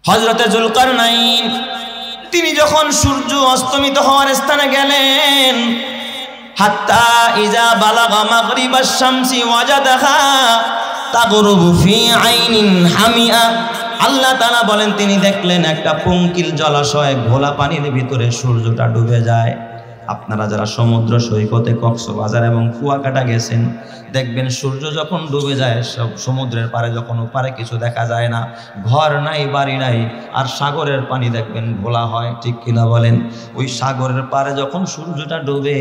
হযরতে যুলকারনাইন তিনি যখন সূর্য অস্তমিত হওয়ার স্থানে গেলেন, হাত্তা ইজা বালাগা মাগরিবাশ শামসি ওয়াজাদাহা তাগরুবু ফি আইনিন হামিয়া। আল্লাহ তাআলা বলেন তিনি দেখলেন একটা পঙ্কিল জলাশয়, ঘোলা পানির ভিতরে সূর্যটা ডুবে যায়। আপনারা যারা সমুদ্র সৈকতে কক্সবাজার এবং কুয়াকাটা গেছেন, দেখবেন সূর্য যখন ডুবে যায়, সব সমুদ্রের পারে যখন ওপারে কিছু দেখা যায় না, ঘর নাই বাড়ি নাই, আর সাগরের পানি দেখবেন ঘোলা হয়, ঠিক কিনা বলেন? ওই সাগরের পারে যখন সূর্যটা ডুবে,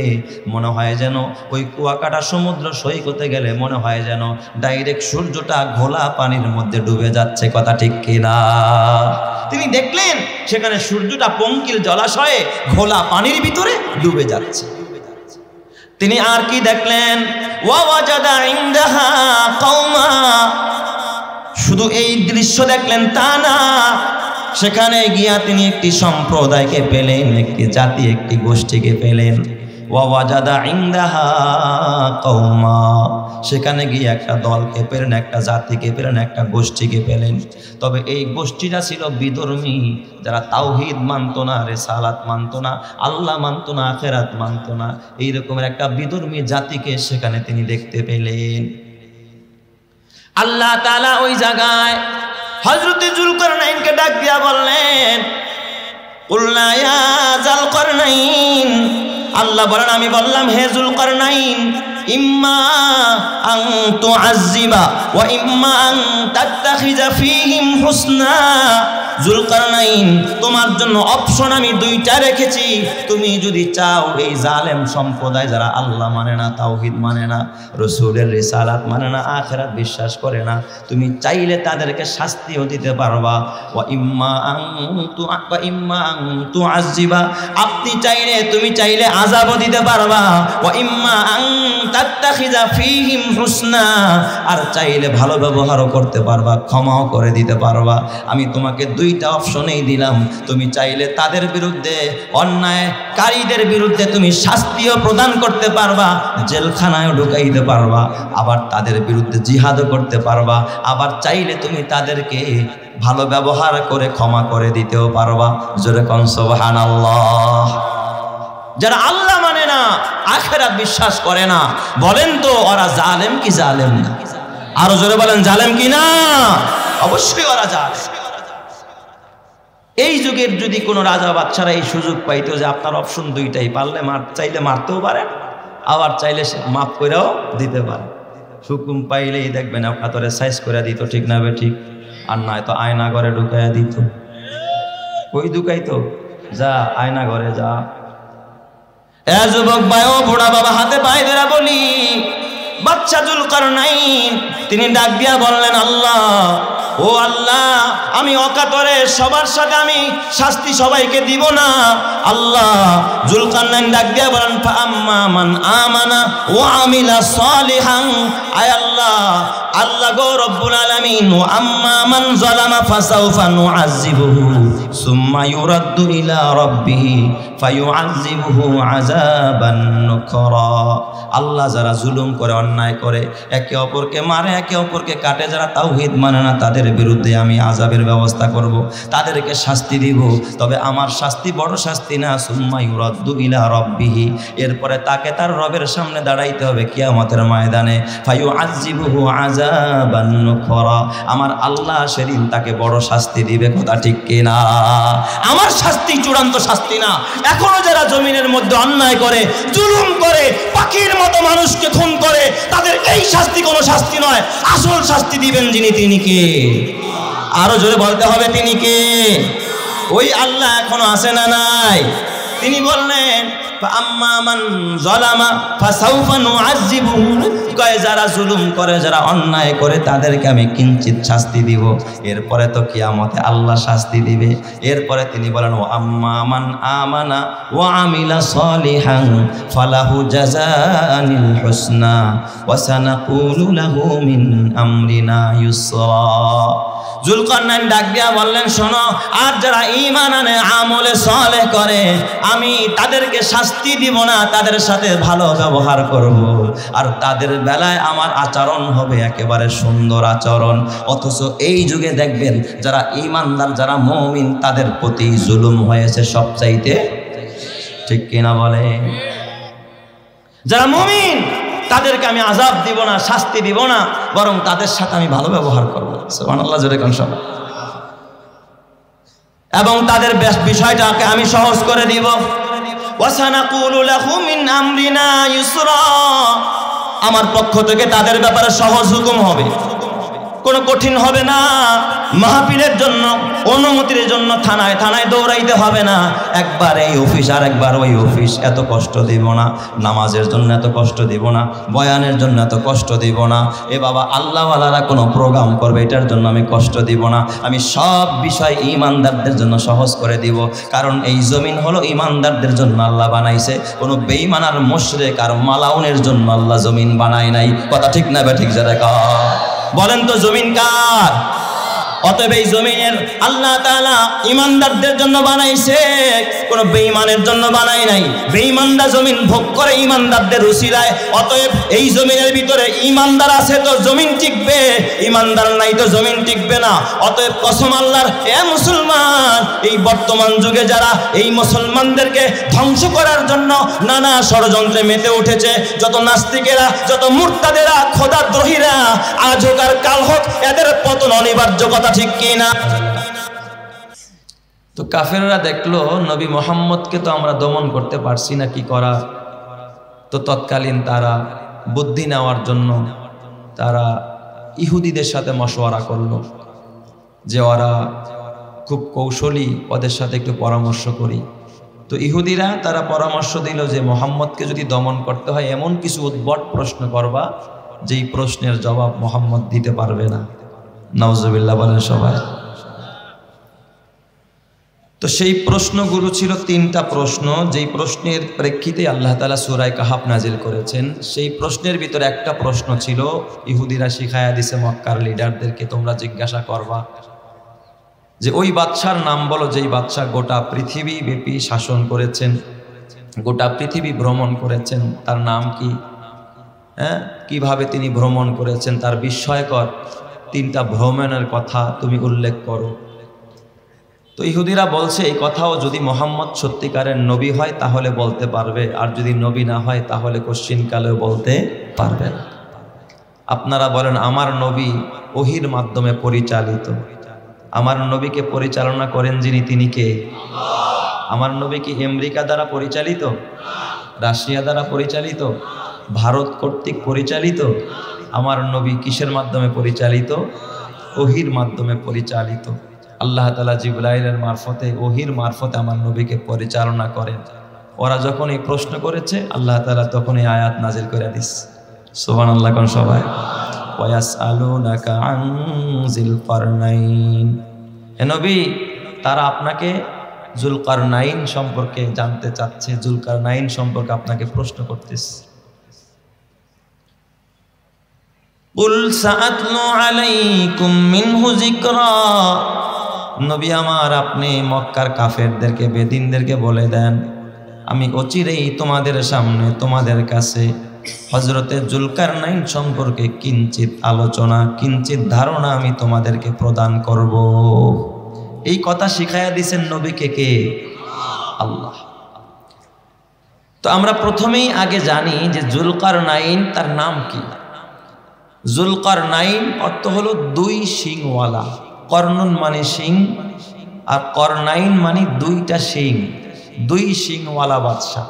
মনে হয় যেন ওই কুয়াকাটা সমুদ্র সৈকতে গেলে মনে হয় যেন ডাইরেক্ট সূর্যটা ঘোলা পানির মধ্যে ডুবে যাচ্ছে, কথা ঠিক কিনা? তিনি দেখলেন সেখানে সূর্যটা পঙ্কিল জলাশয়ে ঘোলা পানির ভিতরে ডুবে যাচ্ছে। তিনি আর কি দেখলেন? ওয়াজাদা ইনদাহা কওমা। শুধু এই দৃশ্য দেখলেন তা না, সেখানে গিয়া তিনি একটি সম্প্রদায়কে পেলেন, একটি জাতি, একটি গোষ্ঠীকে পেলেন। ওয়াজাদা ইনদাহা কওমা। সেখানে গিয়ে একটা দলকে পেলেন, একটা জাতিকে পেলেন, একটা গোষ্ঠীকে পেলেন। তবে এই গোষ্ঠীটা ছিল বিধর্মী, যারা তাওহীদ মানত না, রিসালাত মানত না, আল্লাহ মানত না, আখিরাত মানত না। এই রকমের একটা বিধর্মী জাতিকে সেখানে তিনি দেখতে পেলেন। আল্লাহ তাআলা ওই জায়গায় হযরতে যুলকারনাইনকে ডাক দিয়া বললেন, কুলনা ইয়া যুলকারনাইন। আল্লাহ বলেন আমি বললাম হে যুলকারনাইন, ইম্মা আন তুআযযিবা ওয়া ইম্মা আন তাত্তাখিযা ফীহিম হুসনা। যুলকারনাইন, তোমার জন্য অপশন আমি দুইটা রেখেছি। তুমি যদি চাও এই জালেম সম্প্রদায় যারা আল্লাহ মানে না, তাওহীদ মানে না, রাসূলের রিসালাত মানে না, আখিরাত বিশ্বাস করে না, তুমি চাইলে তাদেরকে শাস্তিও দিতে পারবা। ওয়া ইম্মা আন তুআযযিবা, আপনি চাইলে, তুমি চাইলে আযাবও দিতে পারবা। ওয়া ইম্মা আন তাত্তাখিযা ফীহিম হুসনা, আর চাইলে ভালো ব্যবহারও করতে পারবা, ক্ষমাও করে দিতে পারবা। আমি তোমাকে দুইটা অপশনেই দিলাম। তুমি চাইলে তাদের বিরুদ্ধে, অন্যায়কারীদের বিরুদ্ধে তুমি শাস্তিও প্রদান করতে পারবা, জেলখানায়ও ঢুকাইতে পারবা, আবার তাদের বিরুদ্ধে জিহাদও করতে পারবা, আবার চাইলে তুমি তাদেরকে ভালো ব্যবহার করে ক্ষমা করে দিতেও পারবা। জোরে কোন সুবহানাল্লাহ। যারা আল্লাহ মানে না, আখিরাত বিশ্বাস করে না, বলেন তো ওরা জালেম কি জালেম না? আরো জোরে বলেন, জালেম কি না? অবশ্যই ওরা জালেম। এই যুগের যদি কোনো রাজা বাদশারা এই সুযোগ পাইতো যে আপনার অপশন দুইটাই, পারলে চাইলে মারতেও পারেন, আবার চাইলে মাফ করেও দিতে পারে। হুকুম পাইলেই দেখবেন আপনার সাইজ করে দিত, ঠিক না? ঠিক। আর নয় তো আয়না ঘরে ঢুকাইয়া দিত। ওই ঢুকাইতো, যা আয়না ঘরে যা। এ যুবক ভাই, ও বুড়া বাবা, হাতে পায়ে ধরে বলি, বাদশা যুলকারনাইন তিনি ডাক দিয়া বললেন, আল্লাহ, ও আল্লাহ, আমি অকাতরে সবার সাথে আমি শাস্তি সবাইকে দিব না। আল্লাহ, যুলকারনাইন ডাক দিয়া বলেন, ফাআম্মা মান আমানা ওয়া আমিলা সালিহান। আয় আল্লাহ, আল্লাহ গো রব্বুল আলামিন, ওয়া আম্মা মান যালামা ফাসাউফা নুআযিবুহু সুম্মা ইউরাদ্দু ইলা রাব্বিহি ফায়ুআযিবুহু আযাবান নুকরা। আল্লাহ যারা জুলুম করে, অন্যায় করে, একে অপরকে মারে, একে অপরকে কাটে, যারা তাওহীদ মানে না, তাদের বিরুদ্ধে আমি আযাবের ব্যবস্থা করব, তাদেরকে শাস্তি দিব। তবে আমার শাস্তি বড় শাস্তি না, সুম্মা ইউরাদ্দু ইলা রাব্বিহি, এরপরে তাকে তার রবের সামনে দাঁড়াইতে হবে কিয়ামতের ময়দানে। ফায়ুআযিবুহু আযাবান নুকরা, আমার আল্লাহ সেদিন তাকে বড় শাস্তি দিবে, কথা ঠিক কিনা? আমার শাস্তি চূড়ান্ত শাস্তি না। এখনো যারা জমিনের মধ্যে অন্যায় করে, জুলুম করে, পাখির মতো মানুষকে খুন করে, তাদের এই শাস্তি কোনো শাস্তি নয়। আসল শাস্তি দিবেন যিনি, তিনি কে? আরো জোরে বলতে হবে, তিনি কে? ওই আল্লাহ এখনো আছে না নাই? তিনি বললেন, ফাআম্মা মান যালামা ফাসাউফা নুআযিবুহু, কয় যারা জুলুম করে, যারা অন্যায় করে, তাদেরকে আমি কিঞ্চিত শাস্তি দিব, এরপরে তো কিয়ামতে আল্লাহ শাস্তি দিবে। এরপরে তিনি বলেন, ওয়া আম্মা মান আমানা ওয়া আমিলা সালিহান ফালাহু জাযানিল হুসনা ওয়া সানাকুলু লাহু মিন আমরিনা ইউসরা। জুলকারনাইন ডাক দিয়া বললেন, শোনো, আর যারা ঈমান আনে আমলে সালেহ করে আমি তাদেরকে শাস্তি দিব না, তাদের সাথে ভালো ব্যবহার করব, আর তাদের বেলায় আমার আচরণ হবে একেবারে সুন্দর আচরণ। অথচ এই যুগে দেখবেন যারা ঈমানদার, যারা মুমিন, তাদের প্রতি জুলুম হয়েছে সবচাইতে, ঠিক কিনা বলে? যারা মুমিন তাদেরকে আমি আযাব দিব না, শাস্তি দিব না, বরং তাদের সাথে আমি ভালো ব্যবহার করব। সুবহানাল্লাহ, জোরে কোন সব। এবং তাদের বিষয়টাকে আমি সহজ করে দিব। ওয়াসানাকুলু লাহু মিন আমরিনা ইউসরা, আমার পক্ষ থেকে তাদের ব্যাপারে সহজ হুকুম হবে, কোনো কঠিন হবে না। মাহফিলের জন্য, অনুমতির জন্য থানায় থানায় দৌড়াইতে হবে না, একবার এই অফিস আর একবার ওই অফিস, এত কষ্ট দিব না। নামাজের জন্য এত কষ্ট দিব না, বয়ানের জন্য এত কষ্ট দিব না। এ বাবা, আল্লাহওয়ালারা কোনো প্রোগ্রাম করবে, এটার জন্য আমি কষ্ট দিব না। আমি সব বিষয় ঈমানদারদের জন্য সহজ করে দিব, কারণ এই জমিন হলো ঈমানদারদের জন্য আল্লাহ বানাইছে। কোনো বেঈমান আর মুশরিক আর মালাউনের জন্য আল্লাহ জমিন বানায় নাই। কথা ঠিক না বে ঠিক? যারা বলেন তো জমিন কার? অতএব এই জমিনের আল্লাহ তাআলা ঈমানদারদের জন্য বানাইছে, কোন বেঈমানের জন্য বানায় নাই। বেঈমানরা জমিন ভোগ করে ঈমানদারদের উসিলায়। অতএব এই জমিনের ভিতরে ঈমানদার আছে তো জমিন টিকবে, ঈমানদার নাই তো জমিন টিকবে না। অতএব কসম আল্লাহর, এ মুসলমান, এই বর্তমান যুগে যারা এই মুসলমানদেরকে ধ্বংস করার জন্য নানা ষড়যন্ত্রে মেতে উঠেছে, যত নাস্তিকেরা, যত মুরতাদেরা, খোদাদ্রোহীরা, আজ হোক আর কাল হোক, এদের পতন অনিবার্য। কথা ঠিক কিনা? তো কাফেররা দেখলো নবী মুহাম্মদকে তো আমরা দমন করতে পারছি না, কি করা? তো তৎকালীন তারা বুদ্ধি নেওয়ার জন্য তারা ইহুদিদের সাথে মশওয়ারা করলো যে ওরা খুব কৌশলী, ওদের সাথে একটু পরামর্শ করি। তো ইহুদিরা তারা পরামর্শ দিল যে মুহাম্মদকে যদি দমন করতে হয় এমন কিছু উদ্ভট প্রশ্ন করবা যেই প্রশ্নের জবাব মুহাম্মদ দিতে পারবে না। নাউজুবিল্লাহ বলেন সবাই। তো সেই প্রশ্নগুলো ছিল 3টা প্রশ্ন, যেই প্রশ্নের প্রেক্ষিতে আল্লাহ তাআলা সূরা কাহাফ নাজিল করেছেন। সেই প্রশ্নের ভিতরে একটা প্রশ্ন ছিল, ইহুদিরা শিখায়া দিছে মক্কার লিডারদেরকে, তোমরা জিজ্ঞাসা করবা যে ওই বাদশার নাম বলো যেই বাদশা গোটা পৃথিবী ব্যাপী শাসন করেছেন, গোটা পৃথিবী ভ্রমণ করেছেন, তার নাম কি? হ্যাঁ, কিভাবে তিনি ভ্রমণ করেছেন, তার বিস্ময়কর 3টা ভ্রমণের কথা তুমি উল্লেখ করো। তো ইহুদিরা বলছে এই কথাও যদি মুহাম্মদ সত্যিকারের নবী হয় তাহলে বলতে পারবে, আর যদি নবী না হয় তাহলে কশ্চিনকালেও বলতে পারবে না। আপনারা বলেন আমার নবী ওহির মাধ্যমে পরিচালিত, আমার নবীকে পরিচালনা করেন যিনি, তিনি কে? আমার নবী কি আমেরিকা দ্বারা পরিচালিত, রাশিয়া দ্বারা পরিচালিত, ভারত কর্তৃক পরিচালিত? আমার নবী কিসের মাধ্যমে পরিচালিত? ওহির মাধ্যমে পরিচালিত। আল্লাহ তাআলা জিবরাইলের মারফতে, ওহির মারফতে আমার নবীকে পরিচালনা করেন। ওরা যখন এই প্রশ্ন করেছে আল্লাহ তাআলা তখন এই আয়াত নাজিল করে দিস। সুবহানাল্লাহ কোন সবাই। ওয়ায়াসআলুনাকা আন যিলকারনাইন, হে নবী তারা আপনাকে যুলকারনাইন সম্পর্কে জানতে চাচ্ছে, যুলকারনাইন সম্পর্কে আপনাকে প্রশ্ন করতেছে। কুল সাআতলু আলাইকুম মিনহু যিকরা, নবী আমার আপনি মক্কার কাফেরদেরকে, বেদিনদেরকে বলে দেন আমি অচিরেই তোমাদের সামনে, তোমাদের কাছে হযরতে যুলকারনাইন সম্পর্কে কিঞ্চিত আলোচনা, কিঞ্চিত ধারণা আমি তোমাদেরকে প্রদান করব। এই কথা শিখাইয়া দিয়েছেন নবীকে কে? আল্লাহ। তো আমরা প্রথমেই আগে জানি যে যুলকারনাইন তার নাম কি। যুলকারনাইন অর্থ হলো 2 শিংওয়ালা। কর্নুন মানে শিং, আর করনাইন মানে 2টা শিং, 2 শিংওয়ালা বাদশা।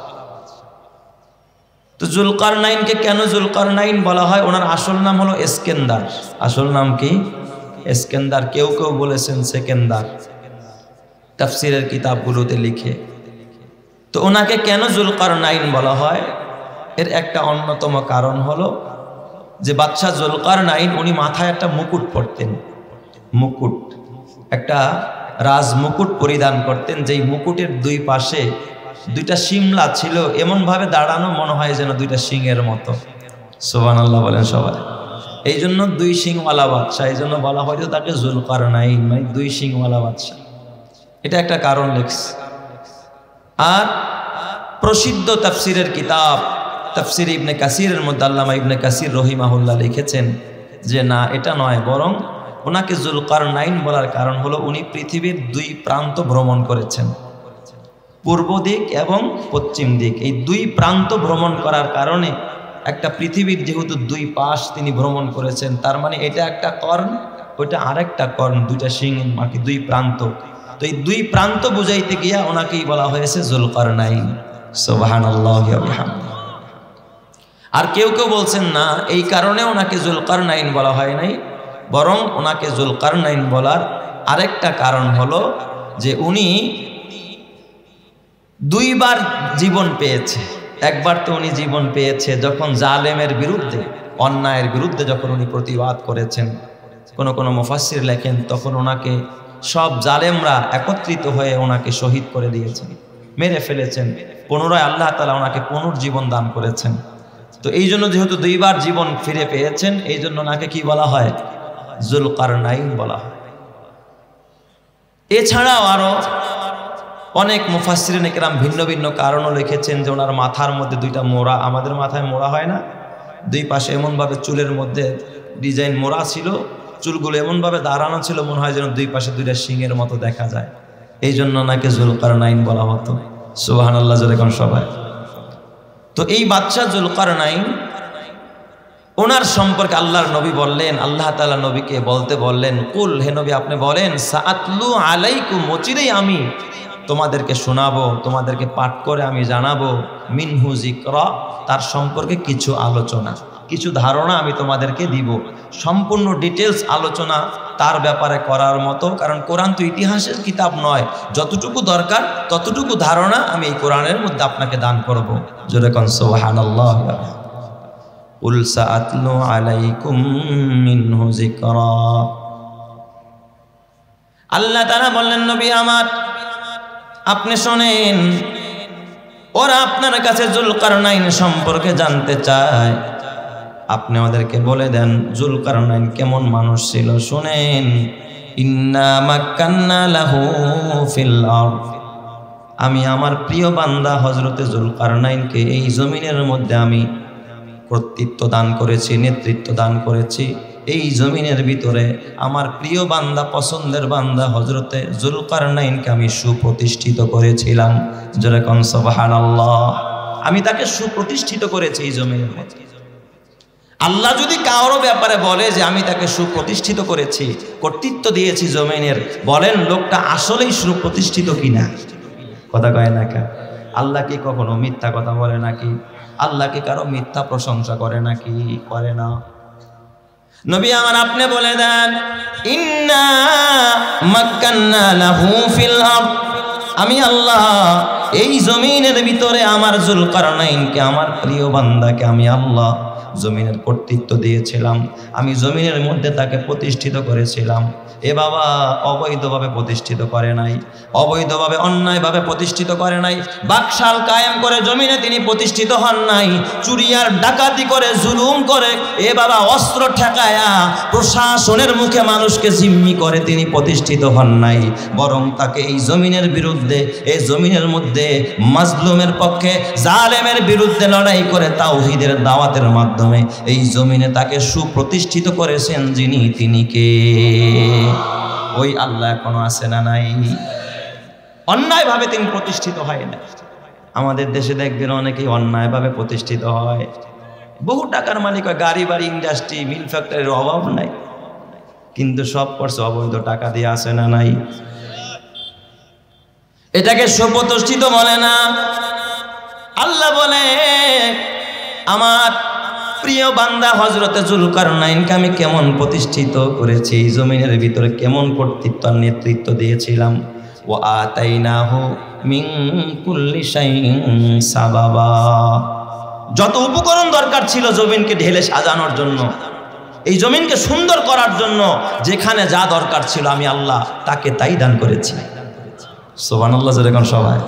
তো যুলকারনাইনকে কেন যুলকারনাইন বলা হয়? ওনার আসল নাম হলো ইস্কেন্দার। আসল নাম কি? ইস্কেন্দার। কেউ কেউ বলেছেন সেকেন্দার, তাফসীরের কিতাবগুলোতে লিখে। তো ওনাকে কেন যুলকারনাইন বলা হয়? এর একটা অন্যতম কারণ হলো যে বাদশা যুলকারনাইন উনি মাথায় একটা মুকুট পরতেন, মুকুট, একটা রাজ মুকুট পরিধান করতেন, যেই মুকুটের 2 পাশে 2টা শিমলা ছিল, এমন ভাবে দাঁড়ানো মনে হয় যেন 2টা সিংহের মতো। সুবহানাল্লাহ বলেন সবাই। এই জন্য দুই শিংওয়ালা বাদশাহ, এই জন্য বলা হয়তো তাকে জুলকারনাইন, মানে দুই শিংওয়ালা বাদশাহ। এটা একটা কারণ লেখছে। আর প্রসিদ্ধ তাফসিরের কিতাব তাফসির ইবনে কাসিরের মধ্যে আল্লামা ইবনে কাসির রহিমাহুল্লাহ লিখেছেন যে না, এটা নয়, বরং ওনাকে জুলকারনাইন বলার কারণ হলো উনি পৃথিবীর দুই প্রান্ত ভ্রমণ করেছেন, পূর্ব দিক এবং পশ্চিম দিক। এই দুই প্রান্ত ভ্রমণ করার কারণে একটা পৃথিবীর যেহেতু দুই পাশ তিনি ভ্রমণ করেছেন, তার মানে এটা একটা কর্ণ, ওইটা আরেকটা কর্ণ, দুইটা শিং, বাকি দুই প্রান্ত। তো এই দুই প্রান্ত বুঝাইতে গিয়া ওনাকেই বলা হয়েছে জুলকারনাইন। সুবহানাল্লাহি ওয়া বিহামদিহি। আর কেউ কেউ বলছেন না, এই কারণে ওনাকে জুলকারনাইন বলা হয় নাই, বরং ওনাকে জুলকারনাইন বলার আরেকটা কারণ হলো যে উনি দুইবার জীবন পেয়েছে। একবার তো উনি জীবন পেয়েছে যখন জালেমের বিরুদ্ধে, অন্যায়ের বিরুদ্ধে যখন উনি প্রতিবাদ করেছেন। কোন কোন মুফাসসির লেখেন তখন ওনাকে সব জালেমরা একত্রিত হয়ে ওনাকে শহীদ করে দিয়েছেন, মেরে ফেলেছেন। পুনরায় আল্লাহ তাআলা ওনাকে পুনর্জীবন দান করেছেন। তো এই জন্য যেহেতু দুইবার জীবন ফিরে পেয়েছেন, এই জন্য ওনাকে কি বলা হয়? জুলকারনাইন বলা হয়। এছাড়াও আরো অনেক মুফাসসিরিন ইকরাম ভিন্ন ভিন্ন কারণও লিখেছেন যে ওনার মাথার মধ্যে দুইটা মোড়া, আমাদের মাথায় মোড়া হয় না, দুই পাশে এমনভাবে চুলের মধ্যে ডিজাইন মোড়া ছিল, চুলগুলো এমনভাবে দাঁড়ানো ছিল মনে হয় যেন দুই পাশে দুইটা শিংয়ের মতো দেখা যায়। এই জন্য ওনাকে জুলকারনাইন বলা হতো। সুবহানাল্লাহ জোরে কোন সবাই। তো এই বাদশা জুলকারনাইন, ওনার সম্পর্কে আল্লাহর নবী বললেন, আল্লাহ তাআলা নবীকে বলতে বললেন, কুল, হে নবী আপনি বলেন, সাআতলু আলাইকুম, অচিরেই আমি তোমাদেরকে শোনাবো, তোমাদেরকে পাঠ করে আমি জানাবো, মিনহু যিকরা, তার সম্পর্কে কিছু আলোচনা, কিছু ধারণা আমি তোমাদেরকে দিব। সম্পূর্ণ ডিটেলস আলোচনা তার ব্যাপারে করার মতো, কারণ কোরআন তো ইতিহাসের কিতাব নয়, যতটুকু দরকার ততটুকু ধারণা আমি এই কোরআনের মধ্যে আপনাকে দান করব। জোরে কোন সুবহানাল্লাহ। কুল সাআতলু আলাইকুম মিনহু যিকরা। আল্লাহ তাআলা বললেন, নবী আমার আপনি শোনেন, ওরা আপনার কাছে জুলকারনাইন সম্পর্কে জানতে চায়, আপনি ওদেরকে বলে দেন জুলকারনাইন কেমন মানুষ ছিল। শুনেন, ইন্না মাক্কান্না লাহু ফিল আরদ, আমি আমার প্রিয় বান্দা হযরতে জুলকারনাইনকে এই জমিনের মধ্যে আমি কর্তৃত্ব দান করেছি, নেতৃত্ব দান করেছি। এই জমিনের ভিতরে আমার প্রিয় বান্দা, পছন্দের বান্দা হযরতে জুলকারনাইনকে আমি সুপ্রতিষ্ঠিত করেছিলাম। যারা কোন সুবহানাল্লাহ, আমি তাকে সুপ্রতিষ্ঠিত করেছি এই জমিনের মধ্যে। আল্লাহ যদি কারো ব্যাপারে বলে যে আমি তাকে সুপ্রতিষ্ঠিত করেছি, কর্তৃত্ব দিয়েছি জমিনের, বলেন লোকটা আসলেই সুপ্রতিষ্ঠিত কিনা? কথা কয় না কেন? আল্লাহ কি কখনো মিথ্যা কথা বলে নাকি? আল্লাহ কি কারো মিথ্যা প্রশংসা করে নাকি? করে না। নবী আমার আপনি বলে দেন, ইন্না মাক্কান্না লাহু ফিল আরদ, আমি আল্লাহ এই জমিনের ভিতরে আমার জুলকারনাইনকে, আমার প্রিয় বান্দাকে আমি আল্লাহ জমিনের কর্তৃত্ব দিয়েছিলাম, আমি জমিনের মধ্যে তাকে প্রতিষ্ঠিত করেছিলাম। এ বাবা অবৈধভাবে প্রতিষ্ঠিত করে নাই, অবৈধভাবে অন্যায়ভাবে প্রতিষ্ঠিত করে নাই, বাকশাল কায়েম করে জমিনে তিনি প্রতিষ্ঠিত হন নাই, চুরি আর ডাকাতি করে, জুলুম করে, এ বাবা অস্ত্র ঠেকায়া প্রশাসনের মুখে মানুষকে জিম্মি করে তিনি প্রতিষ্ঠিত হন নাই, বরং তাকে এই জমিনের বিরুদ্ধে, এই জমিনের মধ্যে মাজলুমের পক্ষে, জালেমের বিরুদ্ধে লড়াই করে তাওহীদের দাওয়াতের মাধ্যমে এই জমিনে তাকে সুপ্রতিষ্ঠিত করেছেন যিনি, তিনি কে? ওই আল্লাহ এখনো আছে না নাই? অন্যায়ভাবে তিনি প্রতিষ্ঠিত হয় না। আমাদের দেশে দেখবেন অনেকেই অন্যায়ভাবে প্রতিষ্ঠিত হয়, বহু টাকার মালিক হয়, গাড়ি বাড়ি, ইন্ডাস্ট্রি, মিল ফ্যাক্টরির অভাব নাই, কিন্তু সব করছে অবৈধ টাকা দিয়ে, আছে না নাই? এটাকে সুপ্রতিষ্ঠিত বলে না। আল্লাহ বলে, আমার প্রিয় বান্দা হযরতে জুলকারনাইনকে আমি কেমন প্রতিষ্ঠিত করেছি, এই জমিনের ভিতরে কেমন কর্তৃত্ব আর নেতৃত্ব দিয়েছিলাম। ওয়া আতাইনাহু মিন কুল্লি শাইইন সাবাবা, যত উপকরণ দরকার ছিল জমিনকে ঢেলে সাজানোর জন্য, এই জমিনকে সুন্দর করার জন্য, যেখানে যা দরকার ছিল আমি আল্লাহ তাকে তাই দান করেছি। সুবহানাল্লাহ। যেরকম সবাই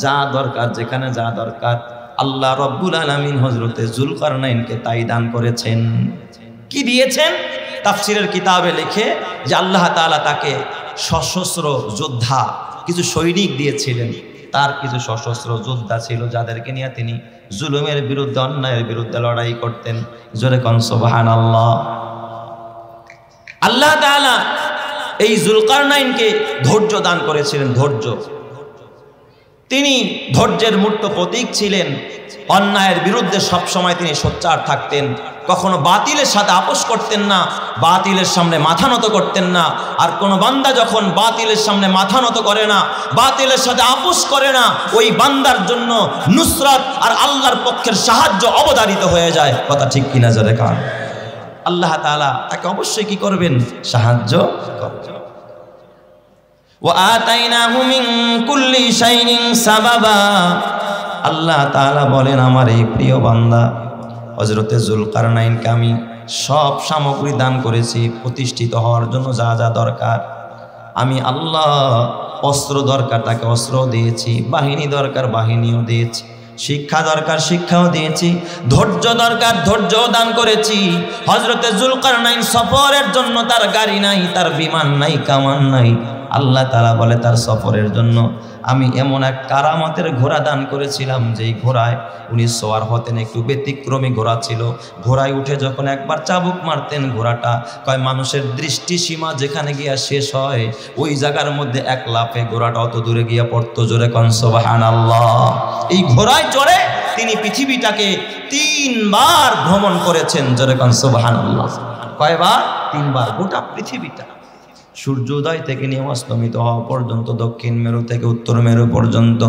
যা দরকার, যেখানে যা দরকার, আল্লাহ রব্বুল আলামিন হযরতে জুলকারনাইনকে তাই দান করেছেন। কি দিয়েছেন? তাফসিরের কিতাবে লেখে যে আল্লাহ তাআলা তাকে সশস্ত্র যোদ্ধা কিছু সৈনিক দিয়েছিলেন। তার কিছু সশস্ত্র যোদ্ধা ছিল যাদেরকে নিয়ে তিনি জুলুমের বিরুদ্ধে, অন্যায়ের বিরুদ্ধে লড়াই করতেন। জোরে কোন সুবহানাল্লাহ। আল্লাহ তাআলা এই যুলকারনাইনকে ধৈর্য দান করেছিলেন। ধৈর্য, তিনি ধৈর্যের মূর্ত প্রতীক ছিলেন। অন্যায়ের বিরুদ্ধে সবসময় তিনি সোচ্চার থাকতেন, কখনো বাতিলের সাথে আপোষ করতেন না, বাতিলের সামনে মাথা নত করতেন না। আর কোন বান্দা যখন বাতিলের সামনে মাথা নত করে না, বাতিলের সাথে আপোষ করে না, ওই বান্দার জন্য নুসরাত আর আল্লাহর পক্ষের সাহায্য অবধারিত হয়ে যায়। কথা ঠিক কিনা জোরে কান? আল্লাহ তাআলা তাকে অবশ্যই কি করবেন? সাহায্য করবেন। وآتيناه من كل شيء سببا। আল্লাহ তাআলা বলেন, আমার এই প্রিয় বান্দা হযরতে যুলকারনাইনকে আমি সব সামগ্রী দান করেছি প্রতিষ্ঠিত হওয়ার জন্য যা যা দরকার। আমি আল্লাহ অস্ত্র দরকার তাকে অস্ত্র দিয়েছি, বাহিনী দরকার বাহিনীও দিয়েছি, শিক্ষা দরকার শিক্ষাও দিয়েছি, ধৈর্য দরকার ধৈর্যও দান করেছি। হযরতে যুলকারনাইন সফরের জন্য তার গাড়ি নাই, তার বিমান নাই, কামান নাই। আল্লাহ তাআলা বলে তার সফরের জন্য আমি এমন এক কারামতের ঘোড়া দান করেছিলাম, যেই ঘোড়ায় উনি সওয়ার হতেন। একটু ব্যতিক্রমী ঘোড়া ছিল। ঘোড়ায় উঠে যখন একবার চাবুক মারতেন, ঘোড়াটা কয় মানুষের দৃষ্টি সীমা যেখানে গিয়া শেষ হয় ওই জায়গার মধ্যে এক লাফে ঘোড়াটা অত দূরে গিয়া পড়তো। জোরে কোন সুবহানাল্লাহ। এই ঘোড়ায় চড়ে তিনি পৃথিবীটাকে 3 বার ভ্রমণ করেছেন। জোরে কোন সুবহানাল্লাহ। কয়বার? 3 বার। গোটা পৃথিবীটা সূর্যোদয় থেকে নিয়ে অস্তমিত হওয়া পর্যন্ত, দক্ষিণ মেরু থেকে উত্তর মেরু পর্যন্ত।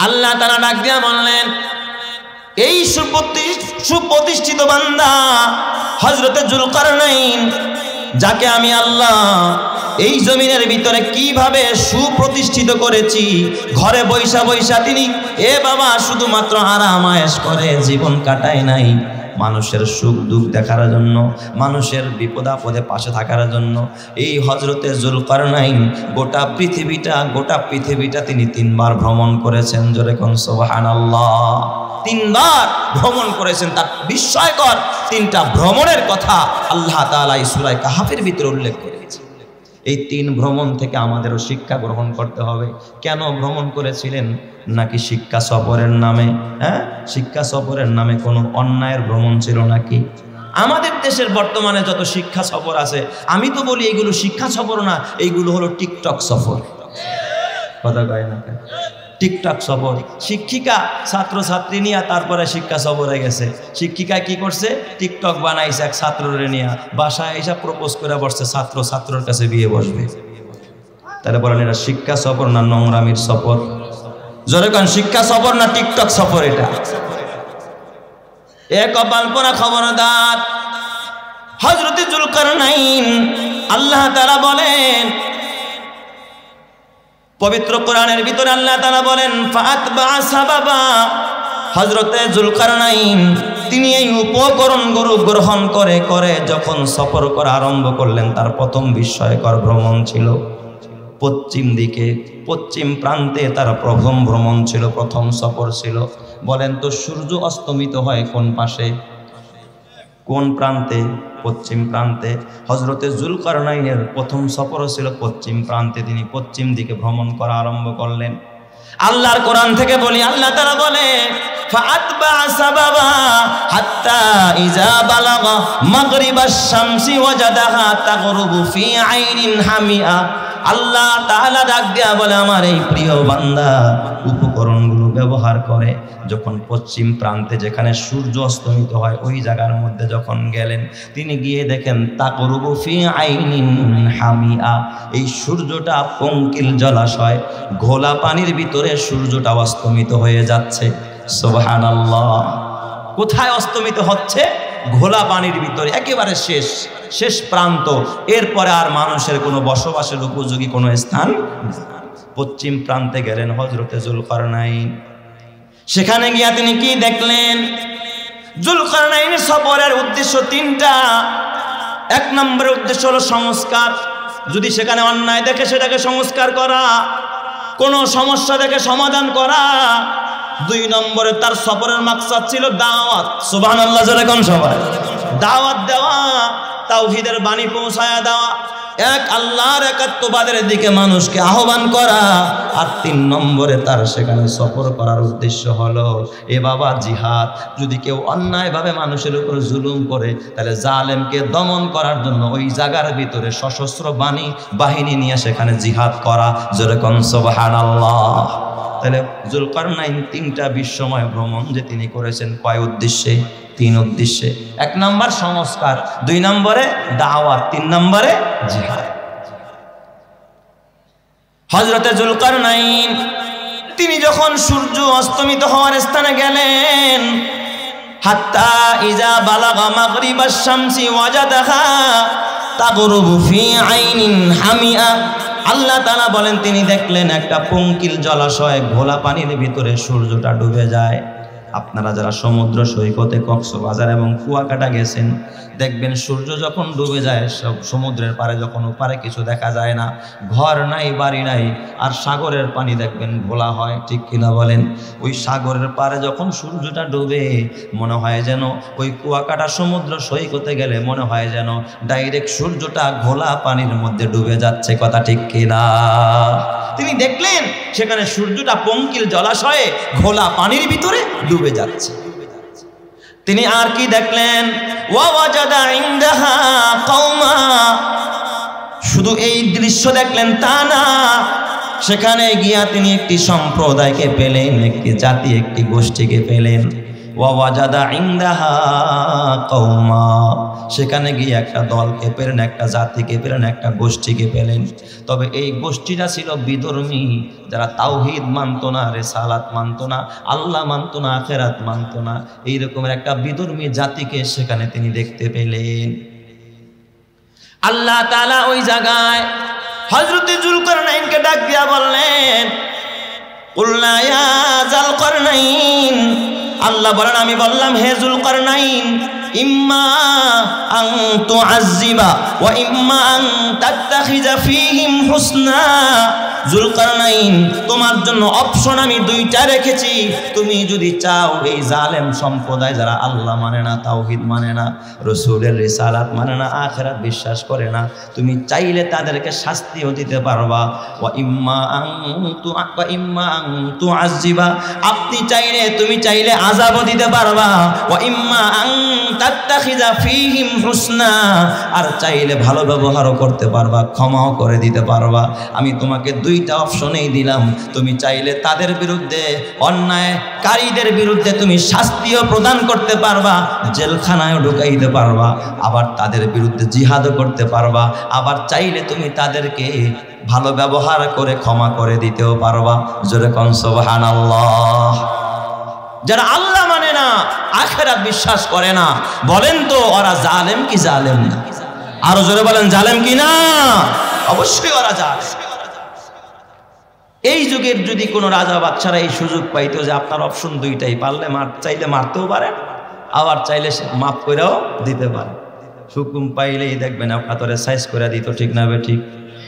আল্লাহ তাআলা ডাক দিয়া বললেন, এই সুপ্রতিষ্ঠিত বান্দা হযরতে যুলকারনাইন, যাকে আমি আল্লাহ এই জমিনের ভিতরে কিভাবে সুপ্রতিষ্ঠিত করেছি। ঘরে বৈশা বৈশা তিনি বাবা শুধুমাত্র আরাম আয়েশ করে জীবন কাটায় নাই, মানুষের সুখ দুঃখ দেখার জন্য, মানুষের বিপদ আপদে পাশে থাকার জন্য এই হযরতে যুলকারনাইন গোটা পৃথিবীটা তিনি 3 বার ভ্রমণ করেছেন। জোরে কোন সুবহানাল্লাহ। 3 বার ভ্রমণ করেছেন। তার বিস্ময়কর 3টা ভ্রমণের কথা আল্লাহ তাআলা এই সূরা কাহাফের ভিতরে উল্লেখ করেছেন। এই 3 ভ্রমণ থেকে আমাদেরও শিক্ষা গ্রহণ করতে হবে। কেন ভ্রমণ করেছিলেন? নাকি শিক্ষা সফরের নামে? শিক্ষা সফরের নামে কোনো অন্যায়ের ভ্রমণ ছিল নাকি? আমাদের দেশের বর্তমানে যত শিক্ষা সফর আছে, আমি তো বলি এইগুলো শিক্ষা সফর না, এইগুলো হলো টিকটক সফর। কথা কয় না? টিকটক সফর। শিক্ষিকা ছাত্র ছাত্রী নিয়ে তারপরে শিক্ষা সফরে গেছে। শিক্ষিকা কি করছে? টিকটক বানাইছে এক ছাত্ররে নিয়ে, বাসায় এসে প্রপোজ করে বসছে, ছাত্রর কাছে বিয়ে বসবে। তাহলে বলেন এটা শিক্ষা সফর না নোংরামির সফর? জোরে কোন শিক্ষা সফর না টিকটক সফর? এটা কপাল পোড়া খবরদার। হযরতে যুলকারনাইন আল্লাহ তাআলা বলেন পবিত্র কোরআনের ভিতরে, আল্লাহ তাআলা বলেন ফাতবা সাবাবা। হযরতে যুলকারনাইন তিনি এই উপকরণগুলো গ্রহণ করে যখন সফর করা আরম্ভ করলেন, তার প্রথম বিস্ময়কর ভ্রমণ ছিল পশ্চিম দিকে, পশ্চিম প্রান্তে তার প্রথম ভ্রমণ ছিল, প্রথম সফর ছিল। বলেন তো সূর্য অস্তমিত হয় কোন পাশে? কোন প্রান্তে? পশ্চিম প্রান্তে। হযরতে যুলকারনাইনের প্রথম সফর ছিল পশ্চিম প্রান্তে। তিনি পশ্চিম দিকে ভ্রমণ করা আরম্ভ করলেন। আল্লাহর কোরআন থেকে বলি, আল্লাহ তাআলা বলে ফাতবা সাবাবা হাত্তা ইজা বালাগা মাগরিবাশ শামসি ওয়াজাদাহা তাগরুবু ফি আইনিন হামিয়া। আল্লাহ তাআলা ডাক দিয়া বলে, আমার এই প্রিয় বান্দা উপকরণগুলো ব্যবহার করে যখন পশ্চিম প্রান্তে যেখানে সূর্য অস্তমিত হয় ওই জায়গার মধ্যে যখন গেলেন, তিনি গিয়ে দেখেন তাকরুবু ফি আইনিন হামিয়া, এই সূর্যটা পঙ্কিল জলাশয়, ঘোলা পানির ভিতরে সূর্যটা অস্তমিত হয়ে যাচ্ছে। সুবহানাল্লাহ। কোথায় অস্তমিত হচ্ছে? ঘোলা পানির ভিতরে, একেবারে শেষ প্রান্ত। এরপরে আর মানুষের কোনো বসবাসের উপযোগী কোনো স্থান। পশ্চিম প্রান্তে গেলেন হযরতে যুলকারনাইন। সেখানে গিয়া তিনি কি দেখলেন? যুলকারনাইনের সফরের উদ্দেশ্য 3টা। 1 নম্বরের উদ্দেশ্য হলো সংস্কার। যদি সেখানে অন্যায় দেখে সেটাকে সংস্কার করা, কোনো সমস্যা দেখে সমাধান করা। 2 নম্বরে তার সফরের মাকসাদ ছিল দাওয়াত। সুবহানাল্লাহ। জোরে কোন সবাই? দাওয়াত দেওয়া, তাওহীদের বাণী পৌঁছায়া দেওয়া, এক আল্লাহর একাত্মবাদের দিকে মানুষকে আহ্বান করা, আর 3 নম্বরে তার সেখানে সফর করার উদ্দেশ্য হলো এ বাবা জিহাদ। যদি কেউ অন্যায়ভাবে মানুষের উপর জুলুম করে তাহলে জালেমকে দমন করার জন্য ওই জায়গার ভিতরে সশস্ত্র বাহিনী নিয়ে সেখানে জিহাদ করা। যেরকম সুবহানাল্লাহ। তাহলে যুলকারনাইন 3টা বিশ্বময় ভ্রমণ যে তিনি করেছেন কয় উদ্দেশ্যে? 3 উদ্দেশ্যে। 1 নম্বর সংস্কার, 2 নম্বরে দাওয়াত, 3 নম্বরে জিহাদ। হযরতে যুলকারনাইন তিনি যখন সূর্য অস্তমিত হওয়ার স্থানে গেলেন, হাত্তা ইজা বালাগা মাগরিবাশ শামসি ওয়াজাদাহা তাগরুবু ফি আইনিন হামিয়া। আল্লাহ তাআলা বলেন তিনি দেখলেন একটা পঙ্কিল জলাশয়, ঘোলা পানির ভিতরে সূর্যটা ডুবে যায়। আপনারা যারা সমুদ্র সৈকতে কক্সবাজার এবং কুয়াকাটা গেছেন দেখবেন সূর্য যখন ডুবে যায় সব সমুদ্রের পারে যখন ওপারে কিছু দেখা যায় না, ঘর নাই বাড়ি নাই, আর সাগরের পানি দেখবেন ঘোলা হয়, ঠিক কিনা বলেন? ওই সাগরের পারে যখন সূর্যটা ডুবে মনে হয় যেন ওই কুয়াকাটা সমুদ্র সৈকতে গেলে মনে হয় যেন ডাইরেক্ট সূর্যটা ঘোলা পানির মধ্যে ডুবে যাচ্ছে, কথা ঠিক কিনা? তিনি দেখলেন সেখানে সূর্যটা পঙ্কিল জলাশয়ে ঘোলা পানির ভিতরে ডুবে যাচ্ছে। তিনি আর কি দেখলেন? ওয়াজাদা ইনদাহা কওমা। শুধু এই দৃশ্য দেখলেন তা না, সেখানে গিয়া তিনি একটি সম্প্রদায়কে পেলেন, একটি জাতি, একটি গোষ্ঠীকে পেলেন। ওয়াজাদা ইনদাহা কওমা। সেখানে গিয়ে একটা দলকে পেলেন, একটা জাতিকে পেলেন, একটা গোষ্ঠীকে পেলেন। তবে এই গোষ্ঠীটা ছিল বিধর্মী, যারা তাওহীদ মানত না, রিসালাত মানত না, আল্লাহ মানত না, আখিরাত মানত না। এই রকমের একটা বিধর্মী জাতিকে সেখানে তিনি দেখতে পেলেন। আল্লাহ তাআলা ওই জায়গায় হযরত যুলকারনাইনকে ডাক দিয়া বললেন, কুলনা ইয়া যুলকারনাইন। আল্লাহ বলেন আমি বললাম হে যুলকারনাইন, ইম্মা আন তুআযযিবা ওয়া ইম্মা আন তাত্তাখিযা ফীহিম হুসনা। যুলকারনাইন তোমার জন্য অপশন আমি 2টা রেখেছি। তুমি যদি চাও এই জালেম সম্প্রদায় যারা আল্লাহ মানে না, তাওহীদ মানে না, রাসূলের রিসালাত মানে না, আখিরাত বিশ্বাস করে না, তুমি চাইলে তাদেরকে শাস্তিও দিতে পারবা। ওয়া ইম্মা আন তুআযযিবা, আপনি চাইলে তুমি চাইলে আযাবও দিতে পারবা। ওয়া ইম্মা আন তাত্তাখিযা ফীহিম হুসনা, আর চাইলে ভালো ব্যবহারও করতে পারবা, ক্ষমাও করে দিতে পারবা। আমি তোমাকে 2টা অপশনেই দিলাম। তুমি চাইলে তাদের বিরুদ্ধে, অন্যায়কারীদের বিরুদ্ধে তুমি শাস্তিও প্রদান করতে পারবা, জেলখানায়ও ঢুকাইতে পারবা, আবার তাদের বিরুদ্ধে জিহাদও করতে পারবা, আবার চাইলে তুমি তাদেরকে ভালো ব্যবহার করে ক্ষমা করে দিতেও পারবা। জোরে কোন সুবহানাল্লাহ। যারা আল্লাহ মানে না, আখিরাত বিশ্বাস করে না, বলেন তো ওরা জালেম কি জালেম না? আরো জোরে বলেন জালেম কি না? অবশ্যই ওরা জালেম। এই যুগের যদি কোনো রাজা বাদশারা এই সুযোগ পাইতো যে আপনার অপশন 2টাই, পারলে চাইলে মারতেও পারেন, আবার চাইলে মাফ করেও দিতে পারে। হুকুম পাইলেই দেখবেন আপনার সাইজ করে দিত, ঠিক না? ঠিক।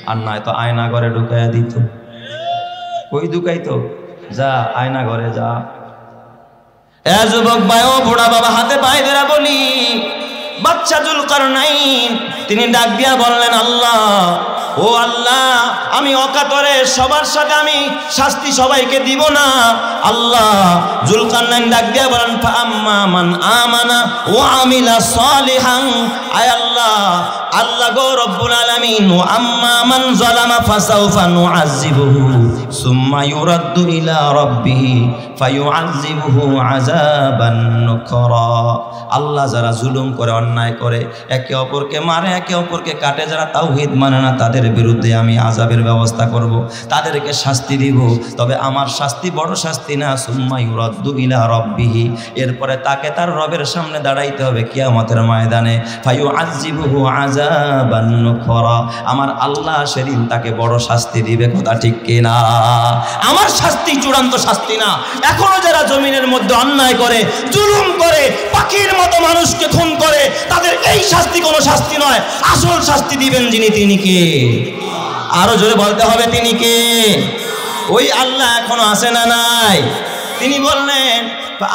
আর নয় তো আয়না ঘরে ঢুকাইয়া দিত। কই ঢুকাইতো? যা আয়না ঘরে যা। এ যুবক ভাই, ও বুড়া বাবা, হাতে পায়ে ধরে বলি, বাদশা যুলকারনাইন তিনি ডাক দিয়া বললেন, আল্লাহ, ও আল্লাহ, আমি অকাতরে সবার সাথে আমি শাস্তি সবাইকে দিব না। আল্লাহ, যুলকারনাইন ডাক দিয়া বলেন, ফাআম্মা মান আমানা ওয়া আমিলা সালিহান। আয় আল্লাহ, আল্লাহ গো রব্বুল আলামিন, ওয়া আম্মা মান যালামা ফাসাউফা নুআযিবুহু সুম্মা ইউরাদ্দু ইলা রাব্বিহি ফায়ুআযিবুহু আযাবান নুকরা। আল্লাহ যারা জুলুম করে, অন্যায় করে, একে অপরকে মারে, একে অপরকে কাটে, যারা তাওহীদ মানে না, তাদের বিরুদ্ধে আমি আযাবের ব্যবস্থা করব, তাদেরকে শাস্তি দিব। তবে আমার শাস্তি বড় শাস্তি না, সুম্মা ইউরাদ্দু ইলা রাব্বিহি, এরপরে তাকে তার রবের সামনে দাঁড়াইতে হবে কিয়ামতের ময়দানে। ফায়ুআযিবুহু আযাবান নুকরা, আমার আল্লাহ সেদিন তাকে বড় শাস্তি দিবে, কথা ঠিক কিনা? আমার শাস্তি চূড়ান্ত শাস্তি না। এখনো যারা জমিনের মধ্যে অন্যায় করে, জুলুম করে, পাখির মতো মানুষকে খুন করে, তাদের এই শাস্তি কোনো শাস্তি নয়। আসল শাস্তি দিবেন যিনি, তিনি কে? আরো জোরে বলতে হবে, তিনি কে? ওই আল্লাহ এখনো আছে না নাই? তিনি বললেন,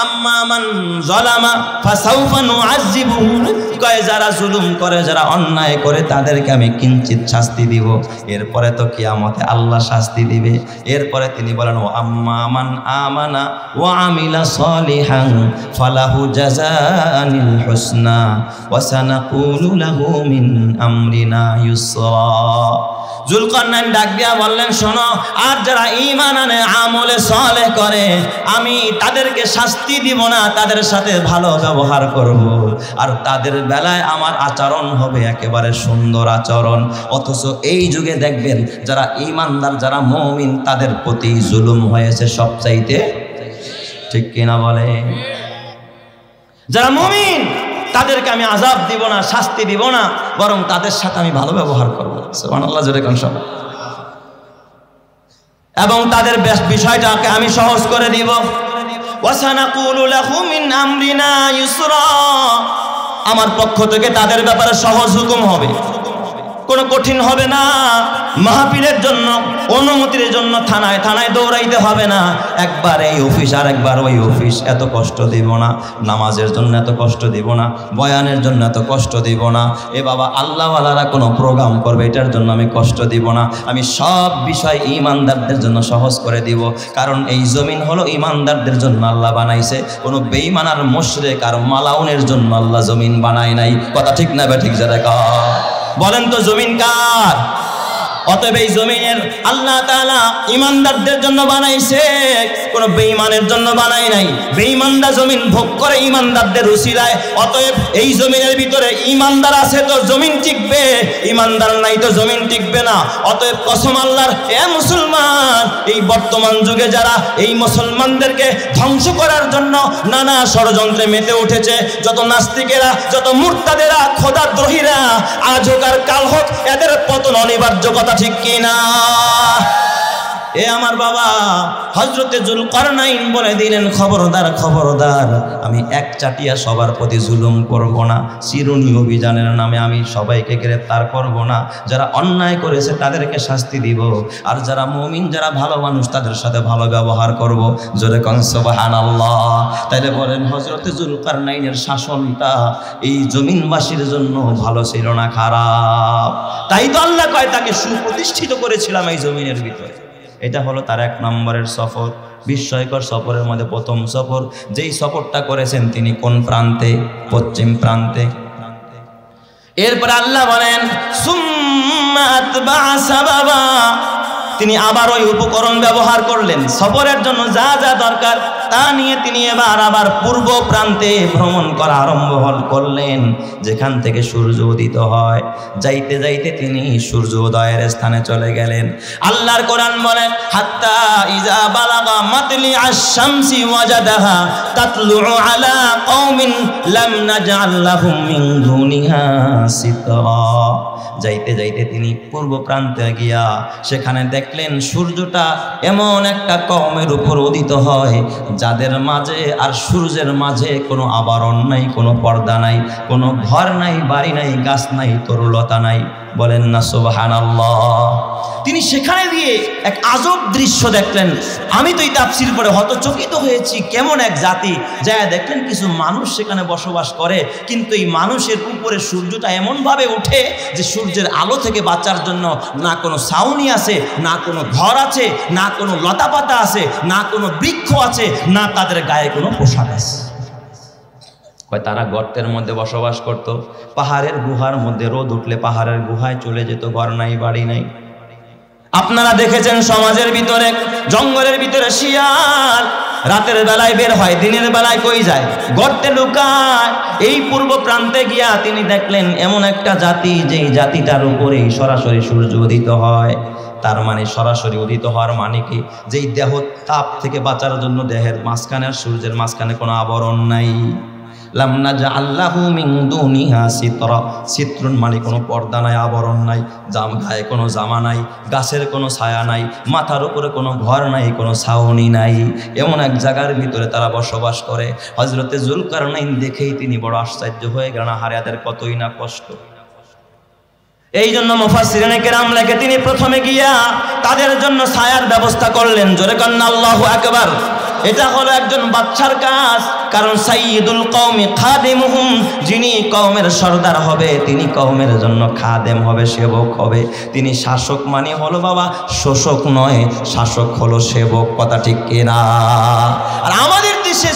আম্মা মান যালামা ফাসাউফা নুআযিবুহু, কয় যারা জুলুম করে, যারা অন্যায় করে তাদেরকে আমি কিঞ্চিত শাস্তি দিব, এরপরে তো কিয়ামতে আল্লাহ শাস্তি দিবে। এরপরে তিনি বলেন ও আম্মা মান আমানা ওয়া আমিলা সালিহান ফালাহু জাযানিল হুসনা ওয়া সানাকুলু লাহু মিন আমরিনা ইউসরা। যুলকারনাইন ডাক দিয়া বললেন শোনো, আর যারা ঈমান আনে আমলে সালেহ করে আমি তাদেরকে শাস্তি দিব না, তাদের সাথে ভালো ব্যবহার করব, আর তাদের বেলায় আমার আচরণ হবে একেবারে সুন্দর আচরণ। অথচ এই যুগে দেখবেন যারা ঈমানদার, যারা মুমিন, তাদের প্রতি জুলুম হয়েছে সবচাইতে, ঠিক কিনা বলে? যারা মুমিন তাদেরকে আমি আযাব দিব না, শাস্তি দিব না, বরং তাদের সাথে আমি ভালো ব্যবহার করব। সুবহানাল্লাহ, জোরে কোন সব। এবং তাদের বিষয়টাকে আমি সহজ করে দিব। ওয়াসানাকুলু লাহু মিন আমরিনা ইউসরা, আমার পক্ষ থেকে তাদের ব্যাপারে সহজ হুকুম হবে, কোনো কঠিন হবে না। মাহফিলের জন্য, অনুমতির জন্য থানায় থানায় দৌড়াইতে হবে না, একবার এই অফিস আর একবার ওই অফিস, এত কষ্ট দিব না। নামাজের জন্য এত কষ্ট দিব না, বয়ানের জন্য এত কষ্ট দিব না। এ বাবা আল্লাহওয়ালারা কোনো প্রোগ্রাম করবে, এটার জন্য আমি কষ্ট দিব না। আমি সব বিষয় ঈমানদারদের জন্য সহজ করে দিব, কারণ এই জমিন হলো ঈমানদারদের জন্য আল্লাহ বানাইছে। কোনো বেঈমান আর মুশরিক আর মালাউনের জন্য আল্লাহ জমিন বানায় নাই। কথা ঠিক না বে ঠিক? যারা বলেন তো জমিন কার? অতএব এই জমিনের আল্লাহ তাআলা ঈমানদারদের জন্য বানাইছে, কোনো বেঈমানের জন্য বানায় নাই। বেঈমানরা জমিন ভোগ করে ঈমানদারদের উসিলায়। অতএব এই জমিনের ভিতরে ঈমানদার আছে তো জমিন টিকবে, ঈমানদার নাই তো জমিন টিকবে না। অতএব কসম আল্লাহর, এ মুসলমান, এই বর্তমান যুগে যারা এই মুসলমানদেরকে ধ্বংস করার জন্য নানা ষড়যন্ত্রে মেতে উঠেছে, যত নাস্তিকেরা, যত মুরতাদেরা, খোদাদ্রোহীরা, আজ হোক আর কাল হোক, এদের পতন অনিবার্য। কথা ঠিক কিনা? এ আমার বাবা হযরতে যুলকারনাইন বলে দিলেন, খবরদার খবরদার, আমি এক চাটিয়া সবার প্রতি জুলুম করব না। চিরুনি অভিযানের নামে আমি সবাইকে গ্রেফতার করব না। যারা অন্যায় করেছে তাদেরকে শাস্তি দিব, আর যারা মুমিন, যারা ভালো মানুষ, তাদের সাথে ভালো ব্যবহার করব। জোরে কোন সুবহানাল্লাহ। তাইলে বলেন হযরতে যুলকারনাইনের শাসনটা এই জমিনবাসীর জন্য ভালো ছিল না খারাপ? তাই তো আল্লাহ কয় তাকে সুপ্রতিষ্ঠিত করেছিলাম এই জমিনের ভিতরে। এটা হলো তার এক নম্বরের সফর, বিস্ময়কর সফরের মধ্যে প্রথম সফর। যেই সফরটা করেছেন তিনি কোন প্রান্তে? পশ্চিম প্রান্তে। এরপর আল্লাহ বলেন সুম্মা আতবা সাবাবা, তিনি আবার ওই উপকরণ ব্যবহার করলেন। সফরের জন্য যা যা দরকার তা নিয়ে তিনি আবার পূর্ব প্রান্তে ভ্রমণ করা আরম্ভ করলেন, যেখান থেকে সূর্য উদিত হয়। যাইতে যাইতে তিনি সূর্য উদয়ের স্থানে চলে গেলেন। আল্লাহর কোরআন বলেন হাত্তা ইজা বালাগা মাতলি আশ-শামসি ওয়াজাদাহা তাতলুউ আলা কওমিন লাম নাজআল লাহুম মিন দুনিহা সিতরা। যাইতে যাইতে তিনি পূর্ব প্রান্তে গিয়া সেখানে দেখলেন সূর্যটা এমন একটা কওমের উপর উদিত হয় যাদের মাঝে আর সূর্যের মাঝে কোনো আবরণ নাই, কোনো পর্দা নাই, কোনো ঘর নাই, বাড়ি নাই, গাছ নাই, তরুলতা নাই। বলেন না সুবহানাল্লাহ। তিনি সেখানে গিয়ে এক আজব দৃশ্য দেখলেন। আমি তো এই তাফসীর পড়ে হতচকিত হয়েছি, কেমন এক জাতি। যা দেখলেন কিছু মানুষ সেখানে বসবাস করে, কিন্তু এই মানুষের উপরে সূর্যটা এমনভাবে ওঠে যে সূর্যের আলো থেকে বাঁচার জন্য না কোনো ছাউনি আছে, না কোনো ঘর আছে, না কোনো লতাপাতা আছে, না কোনো বৃক্ষ আছে, না তাদের গায়ে কোনো পোশাক আছে। তারা গর্তের মধ্যে বসবাস করত। পাহাড়ের গুহার মধ্যে রোদ উঠলে পাহাড়ের গুহায় চলে যেত, ঘর নাই, বাড়ি নাই। আপনারা দেখেছেন সমাজের ভিতরে, জঙ্গলের ভিতরে শিয়াল রাতের বেলায় বের হয়, দিনের বেলায় কই যায়? গর্তে লুকায়। এই পূর্ব প্রান্তে গিয়া তিনি দেখলেন এমন একটা জাতি, যেই জাতিটার উপরেই সরাসরি সূর্য উদিত হয়। তার মানে সরাসরি উদিত হওয়ার মানে কি? যেই দেহ তাপ থেকে বাঁচার জন্য দেহের মাঝখানে আর সূর্যের মাঝখানে কোনো আবরণ নাই। লাম নাজআল লাহু মিন দুনিহা সিতরা। সিত্রুন মানে কোনো পর্দা নাই, আবরণ নাই, গায়ে কোনো জামা নাই, গাছের কোনো ছায়া নাই, মাথার উপরে কোনো ঘর নাই, কোনো ছাউনি নাই। এমন এক জায়গার ভিতরে তারা বসবাস করে। হযরতে যুলকারনাইন দেখেই তিনি বড় আশ্চর্য হয়ে গেলেন, হারে এদের কতই না কষ্ট। এই জন্য মুফাসসিরিনে কেরাম লেখে তিনি প্রথমে গিয়া তাদের জন্য ছায়ার ব্যবস্থা করলেন। জোরে কন্না আল্লাহু আকবার। এটা হলো একজন বাদশার কাজ। কারণ সাইয়্যিদুল কওমি খাদিমুহুম, যিনি কওমের সরদার হবে তিনি কওমের জন্য খাদেম হবে, সেবক হবে। তিনি শাসক মানে হলো বাবা শোষক নয়, শাসক হলো সেবক। কথা ঠিক কিনা? আর আমাদের দেশে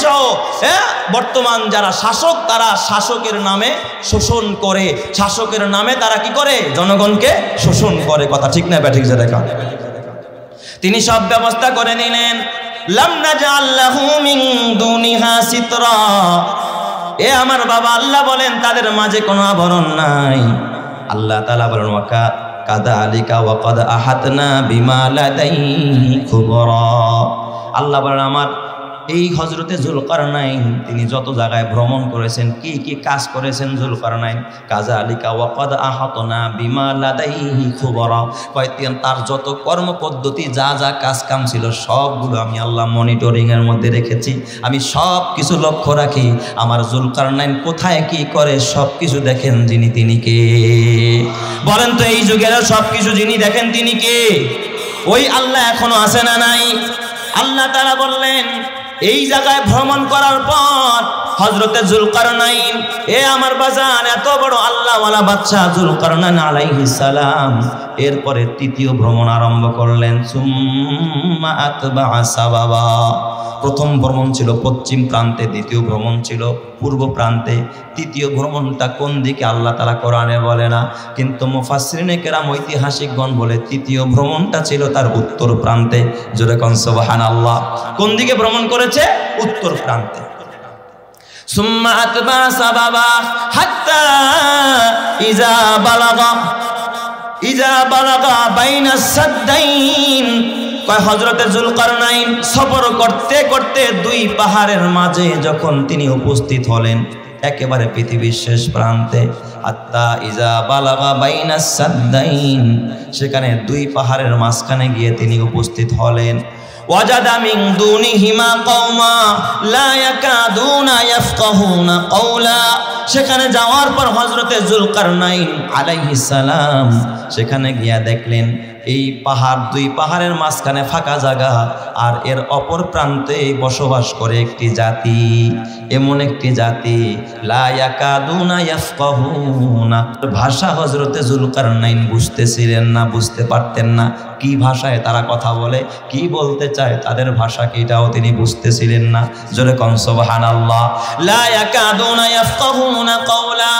বর্তমান যারা শাসক, তারা শাসকের নামে শোষণ করে, শাসকের নামে তারা কি করে? জনগণকে শোষণ করে। কথা ঠিক না ব্যাঠিক? যে দেখা তিনি সব ব্যবস্থা করে নিলেন। লাম নাজআল লাহু মিন দুনিহা সিতরা, এ আমার বাবা আল্লাহ বলেন তাদের মাঝে কোনো আবরণ নাই। আল্লাহ তাআলা বলেন ওয়া কাযালিকা ওয়া ক্বাদ আহাতনা বিমা লাদাইহি খুবরা। আল্লাহ বলেন আমার এই হযরতে জুলকারনাইন তিনি যত জায়গায় ভ্রমণ করেছেন, কি কি কাজ করেছেন জুলকারনাইন, কাযালিকা ওয়া ক্বাদ আহাতনা বিমা লাদাইহি খুবরা, কয়েকদিন তার যত কর্মপদ্ধতি যা যা কাজ কাম ছিল সবগুলো আমি আল্লাহ মনিটরিং এর মধ্যে রেখেছি। আমি সব কিছু লক্ষ্য রাখি। আমার জুলকারনাইন কোথায় কি করে সব কিছু দেখেন যিনি, তিনি কে? বলেন তো এই যুগের সব কিছু যিনি দেখেন তিনি কে? ওই আল্লাহ এখনো আছে না নাই? আল্লাহ তাআলা বললেন এই জায়গায় ভ্রমণ করার পর হযরতে জুলকারনাইন, এ আমার বাজান এত বড় আল্লাহওয়ালা বাদশা জুলকারনাইন আলাইহিস সালাম এরপরে তৃতীয় ভ্রমণ আরম্ভ করলেন। সুম্মা আতবাআ সাবাবা, প্রথম ভ্রমণ ছিল পশ্চিম প্রান্তে, দ্বিতীয় ভ্রমণ ছিল পূর্ব প্রান্তে, তৃতীয় ভ্রমণটা কোন দিকে আল্লাহ তাআলা কোরআনে বলে না, কিন্তু মুফাসসিরিনে কেরাম ঐতিহাসিকগণ বলে তৃতীয় ভ্রমণটা ছিল তার উত্তর প্রান্তে। জোরে কোন সুবহানাল্লাহ। কোন দিকে ভ্রমণ করেছে? উত্তর প্রান্তে। সুম্মা আতবাআ সাবাবা হাত্তা ইজা বালাগা বাইনাস সাদ্দাইন, হযরতে জুলকারনাইন সফর করতে করতে দুই পাহাড়ের মাঝে যখন তিনি উপস্থিত হলেন, একেবারে পৃথিবীর শেষ প্রান্তে, হাত্তা ইজা বালাগা বাইনাস সাদ্দাইন, সেখানে দুই পাহাড়ের মাঝখানে গিয়ে তিনি উপস্থিত হলেন। ওয়াজাদা মিন দুনিহিমা কওমা লা ইয়াকাদুনা ইয়াফকাহুনা কওলা, সেখানে যাওয়ার পর হযরতে জুলকারনাইন আলাইহিস সালাম সেখানে গিয়া দেখলেন এই পাহাড়, দুই পাহাড়ের মাঝখানে ফাঁকা জায়গা, আর এর অপর প্রান্তে বসবাস করে একটি জাতি, এমন একটি জাতি লা ইয়াকাদুনা ইয়াফকাহুনা, ভাষা হযরতে জুলকারনাইন বুঝতেছিলেন না, বুঝতে পারতেন না কি ভাষায় তারা কথা বলে, কি বলতে চায়, তাদের ভাষা কি এটাও তিনি বুঝতেছিলেন না। জোরে কোন সুবহানাল্লাহ। লা ইয়াকাদুনা ইয়াফকাহুনা কওলা।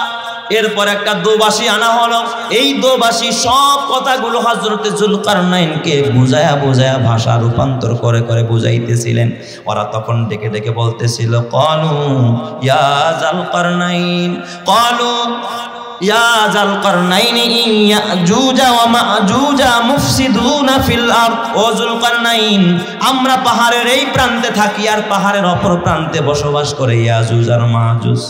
এরপর একটা দোবাসী আনা হলো। এই দোবাসী সব কথাগুলো হযরতে জুলকারনাইনকে বুঝায়া বুঝায়া ভাষা রূপান্তর করে করে বুঝাইতেছিলেন। ওরা তখন ডেকে ডেকে বলতেছিল, ক্বালু ইয়া জুলকারনাইন, ক্বালু ইয়া জুলকারনাইন ইয়াজুজা ওয়া মাজুজা মুফসিদুনা ফিল আরদ। ও জুলকারনাইন, আমরা পাহাড়ের এই প্রান্তে থাকি আর পাহাড়ের অপর প্রান্তে বসবাস করে ইয়াজুজ আর মাজুজ।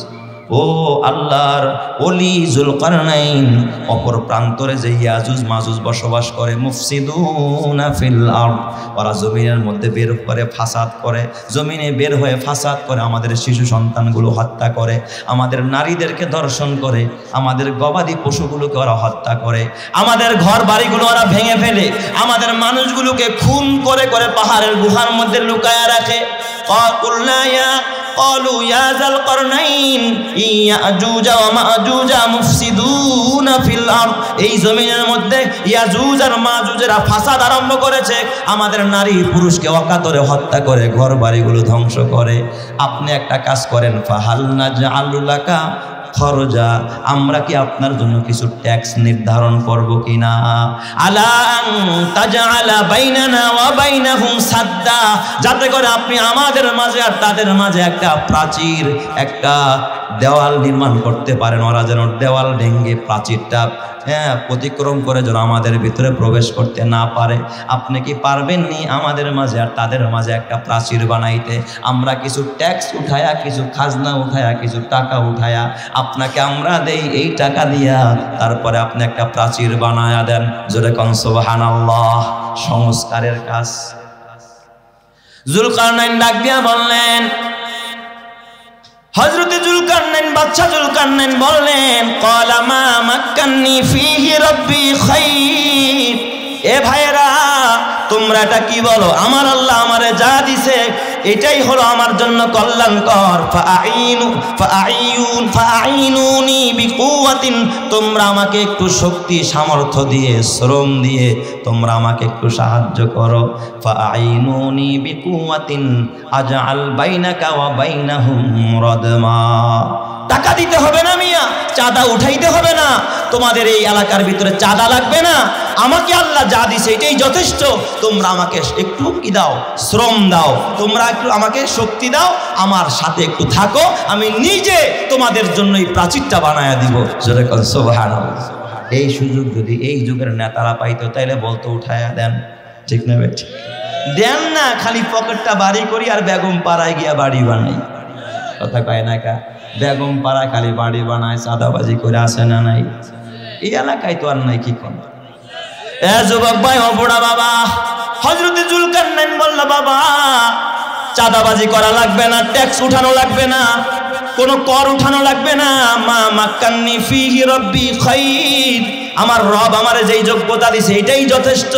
ও আল্লাহর ওলি জুলকারনাইন, অপর প্রান্তরে যে ইয়াজুজ মাজুজ বসবাস করে, মুফসিদুনা ফিল আরদ, ওরা জমিনের মধ্যে বের করে ফাসাদ করে, জমিনে বের হয়ে ফাসাদ করে, আমাদের শিশু সন্তানগুলো হত্যা করে, আমাদের নারীদেরকে ধর্ষণ করে, আমাদের গবাদি পশুগুলোকে ওরা হত্যা করে, আমাদের ঘর বাড়িগুলো ওরা ভেঙে ফেলে, আমাদের মানুষগুলোকে খুন করে করে পাহাড়ের গুহার মধ্যে লুকায়া রাখে। قالوا يا ذا القرنين يأجوج ومأجوج مفسدون في الأرض, এই জমিনের মধ্যে ইয়াজুজ আর মাজুজেরা ফাসাদ আরম্ভ করেছে, আমাদের নারী পুরুষকে অকাতরে হত্যা করে, ঘর বাড়িগুলো ধ্বংস করে। আপনি একটা কাজ করেন, ফাহাল নাজআলু লাকা খরজা, আমরা কি আপনার জন্য কিছু ট্যাক্স নির্ধারণ করব কিনা, আলা আন তাজআলা বাইনানা ওয়া বাইনাহুম সাদ্দা, যাতে করে আপনি আমাদের মাঝে আর তাদের মাঝে একটা প্রাচীর, একটা দেওয়াল নির্মাণ করতে পারেন, ওরা যেন দেওয়াল ভেঙে প্রাচীরটা অতিক্রম করে যেন আমাদের ভিতরে প্রবেশ করতে না পারে। আপনি কি পারবেন নি আমাদের মাঝে আর তাদের মাঝে একটা প্রাচীর বানাইতে? আমরা কিছু ট্যাক্স উঠায়া, কিছু খাজনা উঠায়া, কিছু টাকা উঠায়া আপনাকে আমরা দেই, এই টাকা দিয়া তারপরে আপনি একটা প্রাচীর বানায়া দেন। জোরে কোন সুবহানাল্লাহ। সংস্কারের কাজ। জুলকারনাইন ডাক দিয়া বললেন, হযরতে জুলকারনাইন, বাদশা জুলকারনাইন বললেন, ক্বালা মা মাক্কান্নি ফীহি রাব্বি খায়র, এ ভাইরা তোমরা এটা কি বলো? আমার আল্লাহ আমারে যা দিছে এটাই হলো আমার জন্য কল্যাণকর। ফাআইনুনি বিকুওয়াতিন, তোমরা আমাকে একটু শক্তি সামর্থ্য দিয়ে, শ্রম দিয়ে তোমরা আমাকে একটু সাহায্য করো। ফাআইনুনি বিকুওয়াতিন আজআল বাইনাকা ওয়া বাইনাহুম রাদমা। টাকা দিতে হবে না মিয়া, চাঁদা উঠাইতে হবে না, তোমাদের এই এলাকার ভিতরে চাঁদা লাগবে না, আমাকে আল্লাহ যা দিছে এটাই যথেষ্ট। তোমরা আমাকে একটু কি দাও? শ্রম দাও, তোমরা একটু আমাকে শক্তি দাও, আমার সাথে একটু থাকো, আমি নিজে তোমাদের জন্য এই প্রাচীরটা বানায়া দিব। জোরে কর সুবহানাল্লাহ। এই সুযোগ যদি এই যুগের নেতারা পাইতো তাইলে বলতো উঠায়া দেন, ঠিক না বেঠিক? দেন না, খালি পকেটটা বাড়ি করি আর বেগম পাড়ায় গিয়া বাড়ি বানাই। কথা কয় না কা? বেগম পাড়ায় খালি বাড়ি বানায়, চাঁদাবাজি করে আসে না নাই? এই এলাকায় তো আর নাই, কি কোন যুবক ভাই ও বুড়া বাবা, হযরতে জুলকারনাইন বলল, বাবা চাঁদাবাজি করা লাগবে না, ট্যাক্স উঠানো লাগবে না, কোনো কর উঠানো লাগবে না। মা মাক্কান্নি ফিহি রব্বি খাইর, আমার রব আমারে যেই যোগ্যতা দিছে এটাই যথেষ্ট।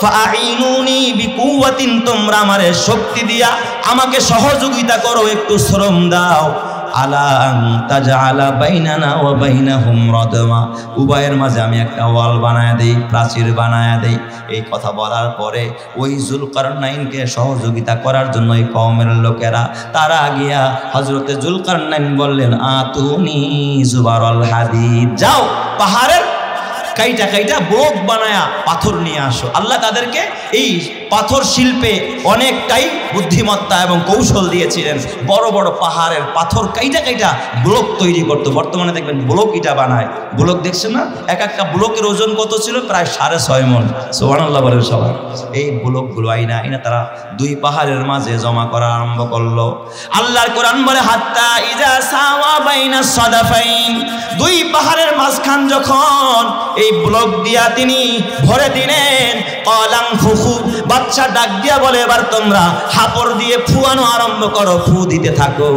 ফাআইনুনি বিকুওয়াতিন, তোমরা আমারে শক্তি দিয়া আমাকে সহযোগিতা করো, একটু শ্রম দাও। আলা আন তাজআলা বাইনানা ওয়া বাইনাহুম রাদমা, উভয়ের মাঝে আমি একটা ওয়াল বানায়া দেই, প্রাচীর বানায়া দেই। এই কথা বলার পরে ওই জুলকারনাইনকে সহযোগিতা করার জন্য এই কওমের লোকেরা তারা গিয়া হযরতে জুলকারনাইন বললেন, আতুনি জুবারুল হাদিদ, যাও পাহাড়ের কাইটা কাইটা ব্লক বানায়া পাথর নিয়ে আসো। আল্লাহ তাদেরকে এই পাথর শিল্পে অনেকটাই বুদ্ধিমত্তা এবং কৌশল দিয়েছিলেন। বড় বড় পাহাড়ের পাথর কাইটা কাইটা ব্লক তৈরি করতো। বর্তমানে দেখবেন ব্লক ইটা বানায়। ব্লক দেখছেন না? এক একটা ব্লকের ওজন কত ছিল? প্রায় 6.5 মণ। সুবহানাল্লাহ বলেন সবাই। এই ব্লকগুলো আইনা তারা দুই পাহাড়ের মাঝে জমা করা আরম্ভ করলো। আল্লাহর কোরআন বলে, হাত্তা ইজা সাওয়া বাইনা সাদাফাইন, দুই পাহাড়ের মাঝখান যখন এই ব্লক দিয়া তিনি ভরে দিলেন, কলাং ফুফু, বাচ্চা ডাক দিয়া বলে, এবার তোমরা হাপড় দিয়ে ফুয়ানো আরম্ভ করো, ফু দিতে থাকো।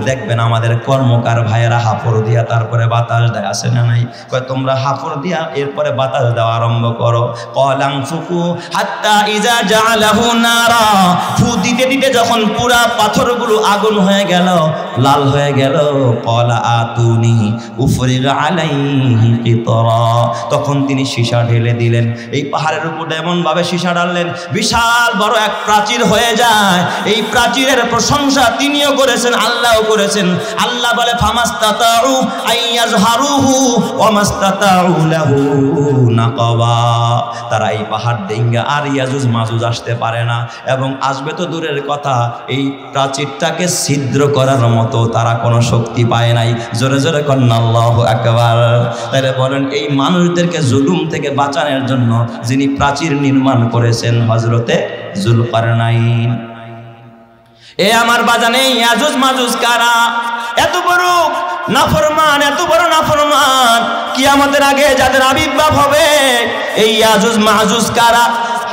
দেখবেন আমাদের কর্মকার ভাইয়েরা হাপড় দিয়া তারপরে বাতাস দেয়, আসে না নাই? কয় তোমরা হাপড় দিয়া এরপরে বাতাস দেওয়া আরম্ভ করো। কলাং ফুফু হাত্তা ইজা জালাহু নারা, ফু দিতে দিতে যখন পুরা পাথরগুলো আগুন হয়ে গেল, লাল হয়ে গেল, কলা আতুনি উফরিগ আলাইহি কিতরা, তখন তিনি সীসা ঢেলে দিলেন। এই পাহাড়ের উপর এমন ভাবে সীসা ঢাললেন, বিশাল বড় এক প্রাচীর হয়ে যায়। এই প্রাচীরের প্রশংসা তিনিও করেছেন, আল্লাহও করেছেন। আল্লাহ বলে, ফামাস্তাতাউ আইয়াজহারুহু ওয়া মাস্তাতাউ লাহু নাকাবা, তারা এই পাহাড় ডিঙ্গা আর ইয়াজুজ মাজুজ আসতে পারে না, এবং আসবে তো দূরের কথা, এই প্রাচীরটাকে ছিদ্র করার মতো তারা কোনো শক্তি পায় নাই। জোরে জোরে কন্না আল্লাহু আকবার। তাহলে বলেন, এই মানুষদেরকে জুলুম থেকে বাঁচানোর জন্য যিনি প্রাচীর নির্মাণ করেছেন, হযরতে জুলকারনাইন। এ আমার বাজানে, ইয়াজুজ মাজুজ কারা? এত বড় নাফরমান, এত বড় নাফরমান, কিয়ামতের আগে যাদের আবির্ভাব হবে, এই ইয়াজুজ মাজুজ কারা?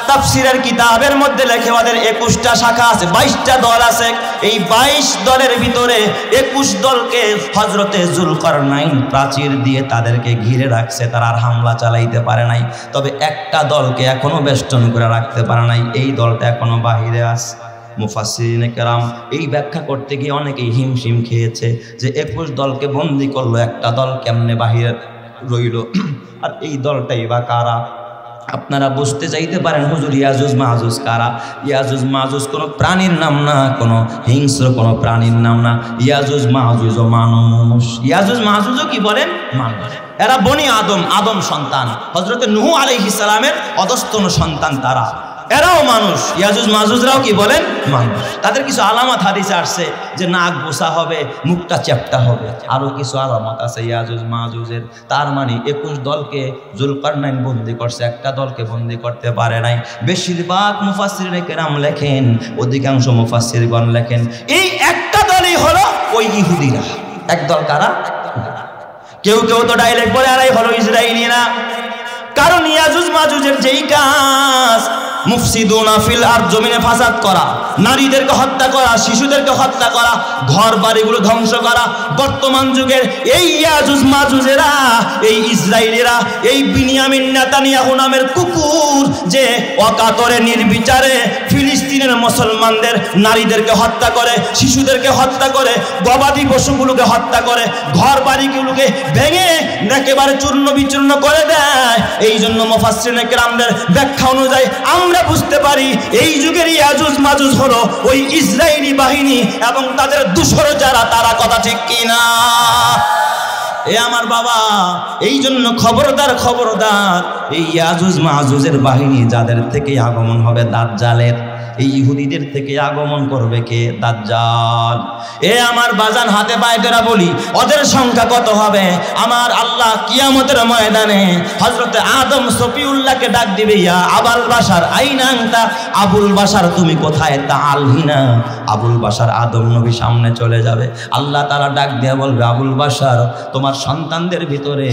তাফসীরের কিতাবের মধ্যে লেখে ওদের 21টা শাখা আছে, 22টা দল আছে। এই 22 দলের ভিতরে 21 দলকে হযরতে জুলকারনাইন প্রাচীর দিয়ে তাদেরকে ঘিরে রাখছে, তারা আর হামলা চালাইতে পারে নাই। তবে একটা দলকে এখনো বেষ্টন করে রাখতে পারে নাই, এই দলটা এখনো বাহিরে আছে। মুফাসসিরিনে কেরাম এই ব্যাখ্যা করতে গিয়ে অনেকেই হিমশিম খেয়েছে যে 21 দলকে বন্দী করলো, একটা দল কেমনে বাহিরে রইল, আর এই দলটাই বা কারা? আপনারা বুঝতে চাইতে পারেন, হুজুর ইয়াজুজ মাজুজ কারা? ইয়াজুজ মাজুজ কোনো প্রাণীর নাম না, কোনো হিংস্র কোনো প্রাণীর নাম না। ইয়াজুজ মাজুজও মানুষ। ইয়াজুজ মাজুজও কি বলেন? মানুষ। এরা বনি আদম, আদম সন্তান, হযরতে নূহ আলাইহিস সালামের অধস্তন সন্তান তারা, এরাও মানুষ। ইয়াজুজ মাজুজরাও কি বলেন? মানুষ। তাদের কিছু আলামত হাদিসে আসছে যে নাক বোসা হবে, মুখটা চ্যাপ্টা হবে, আরো কিছু আলামত আছে ইয়াজুজ মাজুজের। তার মানে 21 দলকে জুলকারনাইন বন্দী করছে, একটা দলকে বন্দী করতে পারে নাই। বেশিরভাগ মুফাসসিরিনে কেরাম লেখেন, অধিকাংশ মুফাসসিরগণ লেখেন, এই একটা দলই হলো ওই ইহুদিরা। এক দল কারা? কেউ কেউ তো ডাইরেক্ট বলে আরাই হলো ইসরাইলিরা, কারণ ইয়াজুজ মাজুজের যেই কাজ মুফসিদুনা ফিল আরদ, জমিনে ফাসাদ করা, নারীদেরকে হত্যা করা, শিশুদেরকে হত্যা করা, ঘর বাড়িগুলো ধ্বংস করা। বর্তমান যুগের এই ইয়াজুজ মাজুজেরা, এই ইসরায়েলিরা, এই বিনিয়ামিন নেতানিয়াহু নামের কুকুর যে অকাতরে নির্বিচারে ফিলিস্তিনের মুসলমানদের নারীদেরকে হত্যা করে, শিশুদেরকে হত্যা করে, গবাদি পশুগুলোকে হত্যা করে, ঘর বাড়িগুলোকে ভেঙে একেবারে চূর্ণ বিচূর্ণ করে দেয়। এই জন্য মুফাসসিরিনে কেরামদের ব্যাখ্যা অনুযায়ী আমরা বুঝতে পারি এই যুগের ইয়াজুজ মাজুজ হলো ওই ইসরায়েলি বাহিনী এবং তাদের দূষর যারা, তারা। কথা ঠিক কিনা? এ আমার বাবা, এই জন্য খবরদার খবরদার, এই ইয়াজুজ মাজুজের বাহিনী যাদের থেকে আগমন হবে দাজ্জালের, এই ইহুদিদের থেকে আগমন করবে কে? দাজ্জাল। এ আমার বাজান হাতে পায়ে ধরে বলি, ওদের সংখ্যা কত হবে? আমার আল্লাহ কিয়ামতের ময়দানে হযরতে আদম সফিউল্লাহকে ডাক দিবে, ইয়া আবুল বাশার আইনা আনতা, আবুল বাশার তুমি কোথায়? তাআল হিনা। আবুল বাশার আদম নবী সামনে চলে যাবে, আল্লাহ তাআলা ডাক দিয়ে বলবে, আবুল বাশার তোমার সন্তানদের ভিতরে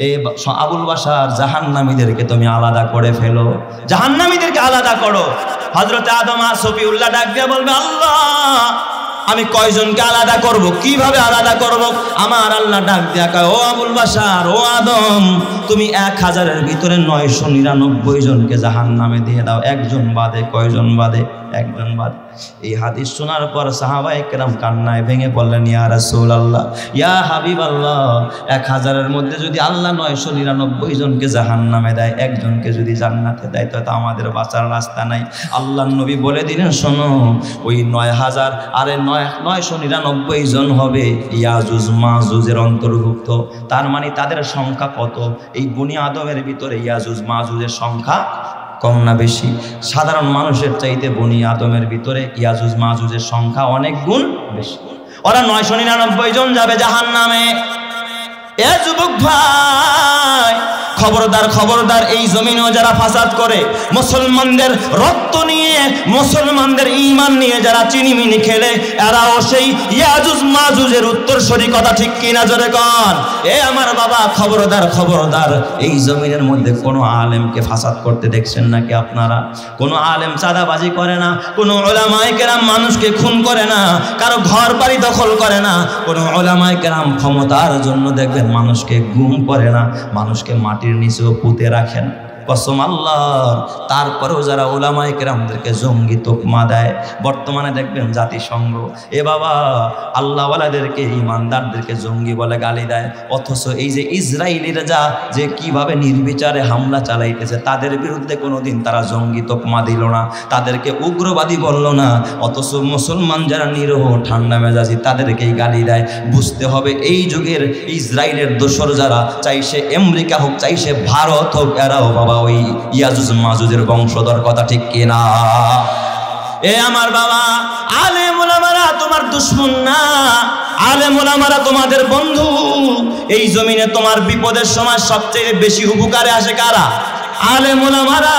এ আবুল বাশার জাহান্নামীদেরকে তুমি আলাদা করে ফেলো, জাহান্নামীদেরকে আলাদা করো। হযরতে আদম সফিউল্লাহ ডাক দিয়ে বলবে, আল্লাহ আমি কয়জনকে আলাদা করব, কিভাবে আলাদা করব? আমার আল্লাহ ডাক দিয়া কয়, ও আবুল বাশার, ও আদম, তুমি 1000-এর ভিতরে 999 জনকে জাহান্নামে দিয়ে দাও, একজন বাদে। কয়জন বাদে? একজন বাদে। এই হাদিস শোনার পর সাহাবায়ে কেরাম কান্নায় ভেঙে পড়লেন, ইয়া রাসূলুল্লাহ, ইয়া হাবিবাল্লাহ, 1000-এর মধ্যে যদি আল্লাহ 999 জনকে জাহান্নামে দেয়, একজনকে যদি জান্নাতে দেয়, তো আমাদের বাঁচার রাস্তা নাই। আল্লাহর নবী বলে দিলেন, শোনো, ওই 9000 আরে 999 জন হবে ইয়াজুজ মাজুজের অন্তর্ভুক্ত। তার মানে তাদের সংখ্যা কত? এই বনি আদমের ভিতরে ইয়াজুজ মাজুজের সংখ্যা কম না বেশি? সাধারণ মানুষের চাইতে বনি আদমের ভিতরে ইয়াজুজ মাজুজের সংখ্যা অনেক গুণ বেশি। ওরা 999 জন যাবে জাহান্নামে। এ যুবক ভাই, খবরদার খবরদার, এই জমিনেও যারা ফাসাদ করে, মুসলমানদের রক্ত নিয়ে, মুসলমানদের ঈমান নিয়ে যারা চিনিমিনি খেলে, এরাও সেই ইয়াজুজ মাজুজের উত্তরসূরি। কথা ঠিক কিনা? জোরে কন। এ আমার বাবা, খবরদার খবরদার, এই জমিনের মধ্যে কোনো আলেমকে ফাসাদ করতে দেখছেন নাকি আপনারা? কোনো আলেম চাঁদাবাজি করে না, কোনো উলামায়ে কেরাম মানুষকে খুন করে না, কারো ঘর বাড়ি দখল করে না, কোনো উলামায়ে কেরাম ক্ষমতার জন্য দেখবেন মানুষকে গুম করে না, মানুষকে মাটির নিচেও পুঁতে রাখেন। কসম আল্লাহর। তারপরেও যারা উলামায়ে কেরামদেরকে জঙ্গি তোকমা দেয়, বর্তমানে দেখবেন জাতিসংঘ এ বাবা আল্লাহওয়ালাদেরকে, ইমানদারদেরকে জঙ্গি বলে গালি দেয়। অথচ এই যে ইসরায়েলিরা যে কিভাবে নির্বিচারে হামলা চালাইতেছে, তাদের বিরুদ্ধে কোনোদিন তারা জঙ্গি তোকমা দিল না, তাদেরকে উগ্রবাদী বলল না। অথচ মুসলমান যারা নিরহ ঠান্ডা মেজাজি, তাদেরকেই গালি দেয়। বুঝতে হবে এই যুগের ইসরায়েলের দোসর যারা, চাই সে আমেরিকা হোক, চাই সে ভারত হোক, এরাও বাবা ওই ইয়াজুজ মাজুজের বংশধর। কথা ঠিক কিনা? এ আমার বাবা, আলেম ওলামারা তোমার দুশমন না, আলেম ওলামারা তোমাদের বন্ধু। এই জমিনে তোমার বিপদের সময় সবচেয়ে বেশি উপকারে আসে কারা? আলেম ওলামারা।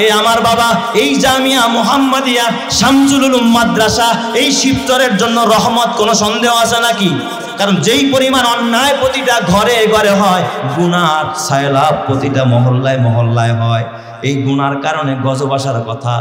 এ আমার বাবা, এই জামিয়া মুহাম্মাদিয়া শামসুল উলুম মাদ্রাসা, এই শিবচরের জন্য রহমত, কোনো সন্দেহ আছে নাকি? কারণ যেই পরিমাণ অন্যায় প্রতিটা ঘরে ঘরে হয়, গুনার সায়লাভ প্রতিটা মহল্লায় মহল্লায় হয়। এই গুনার কারণে গজব আসার কথা।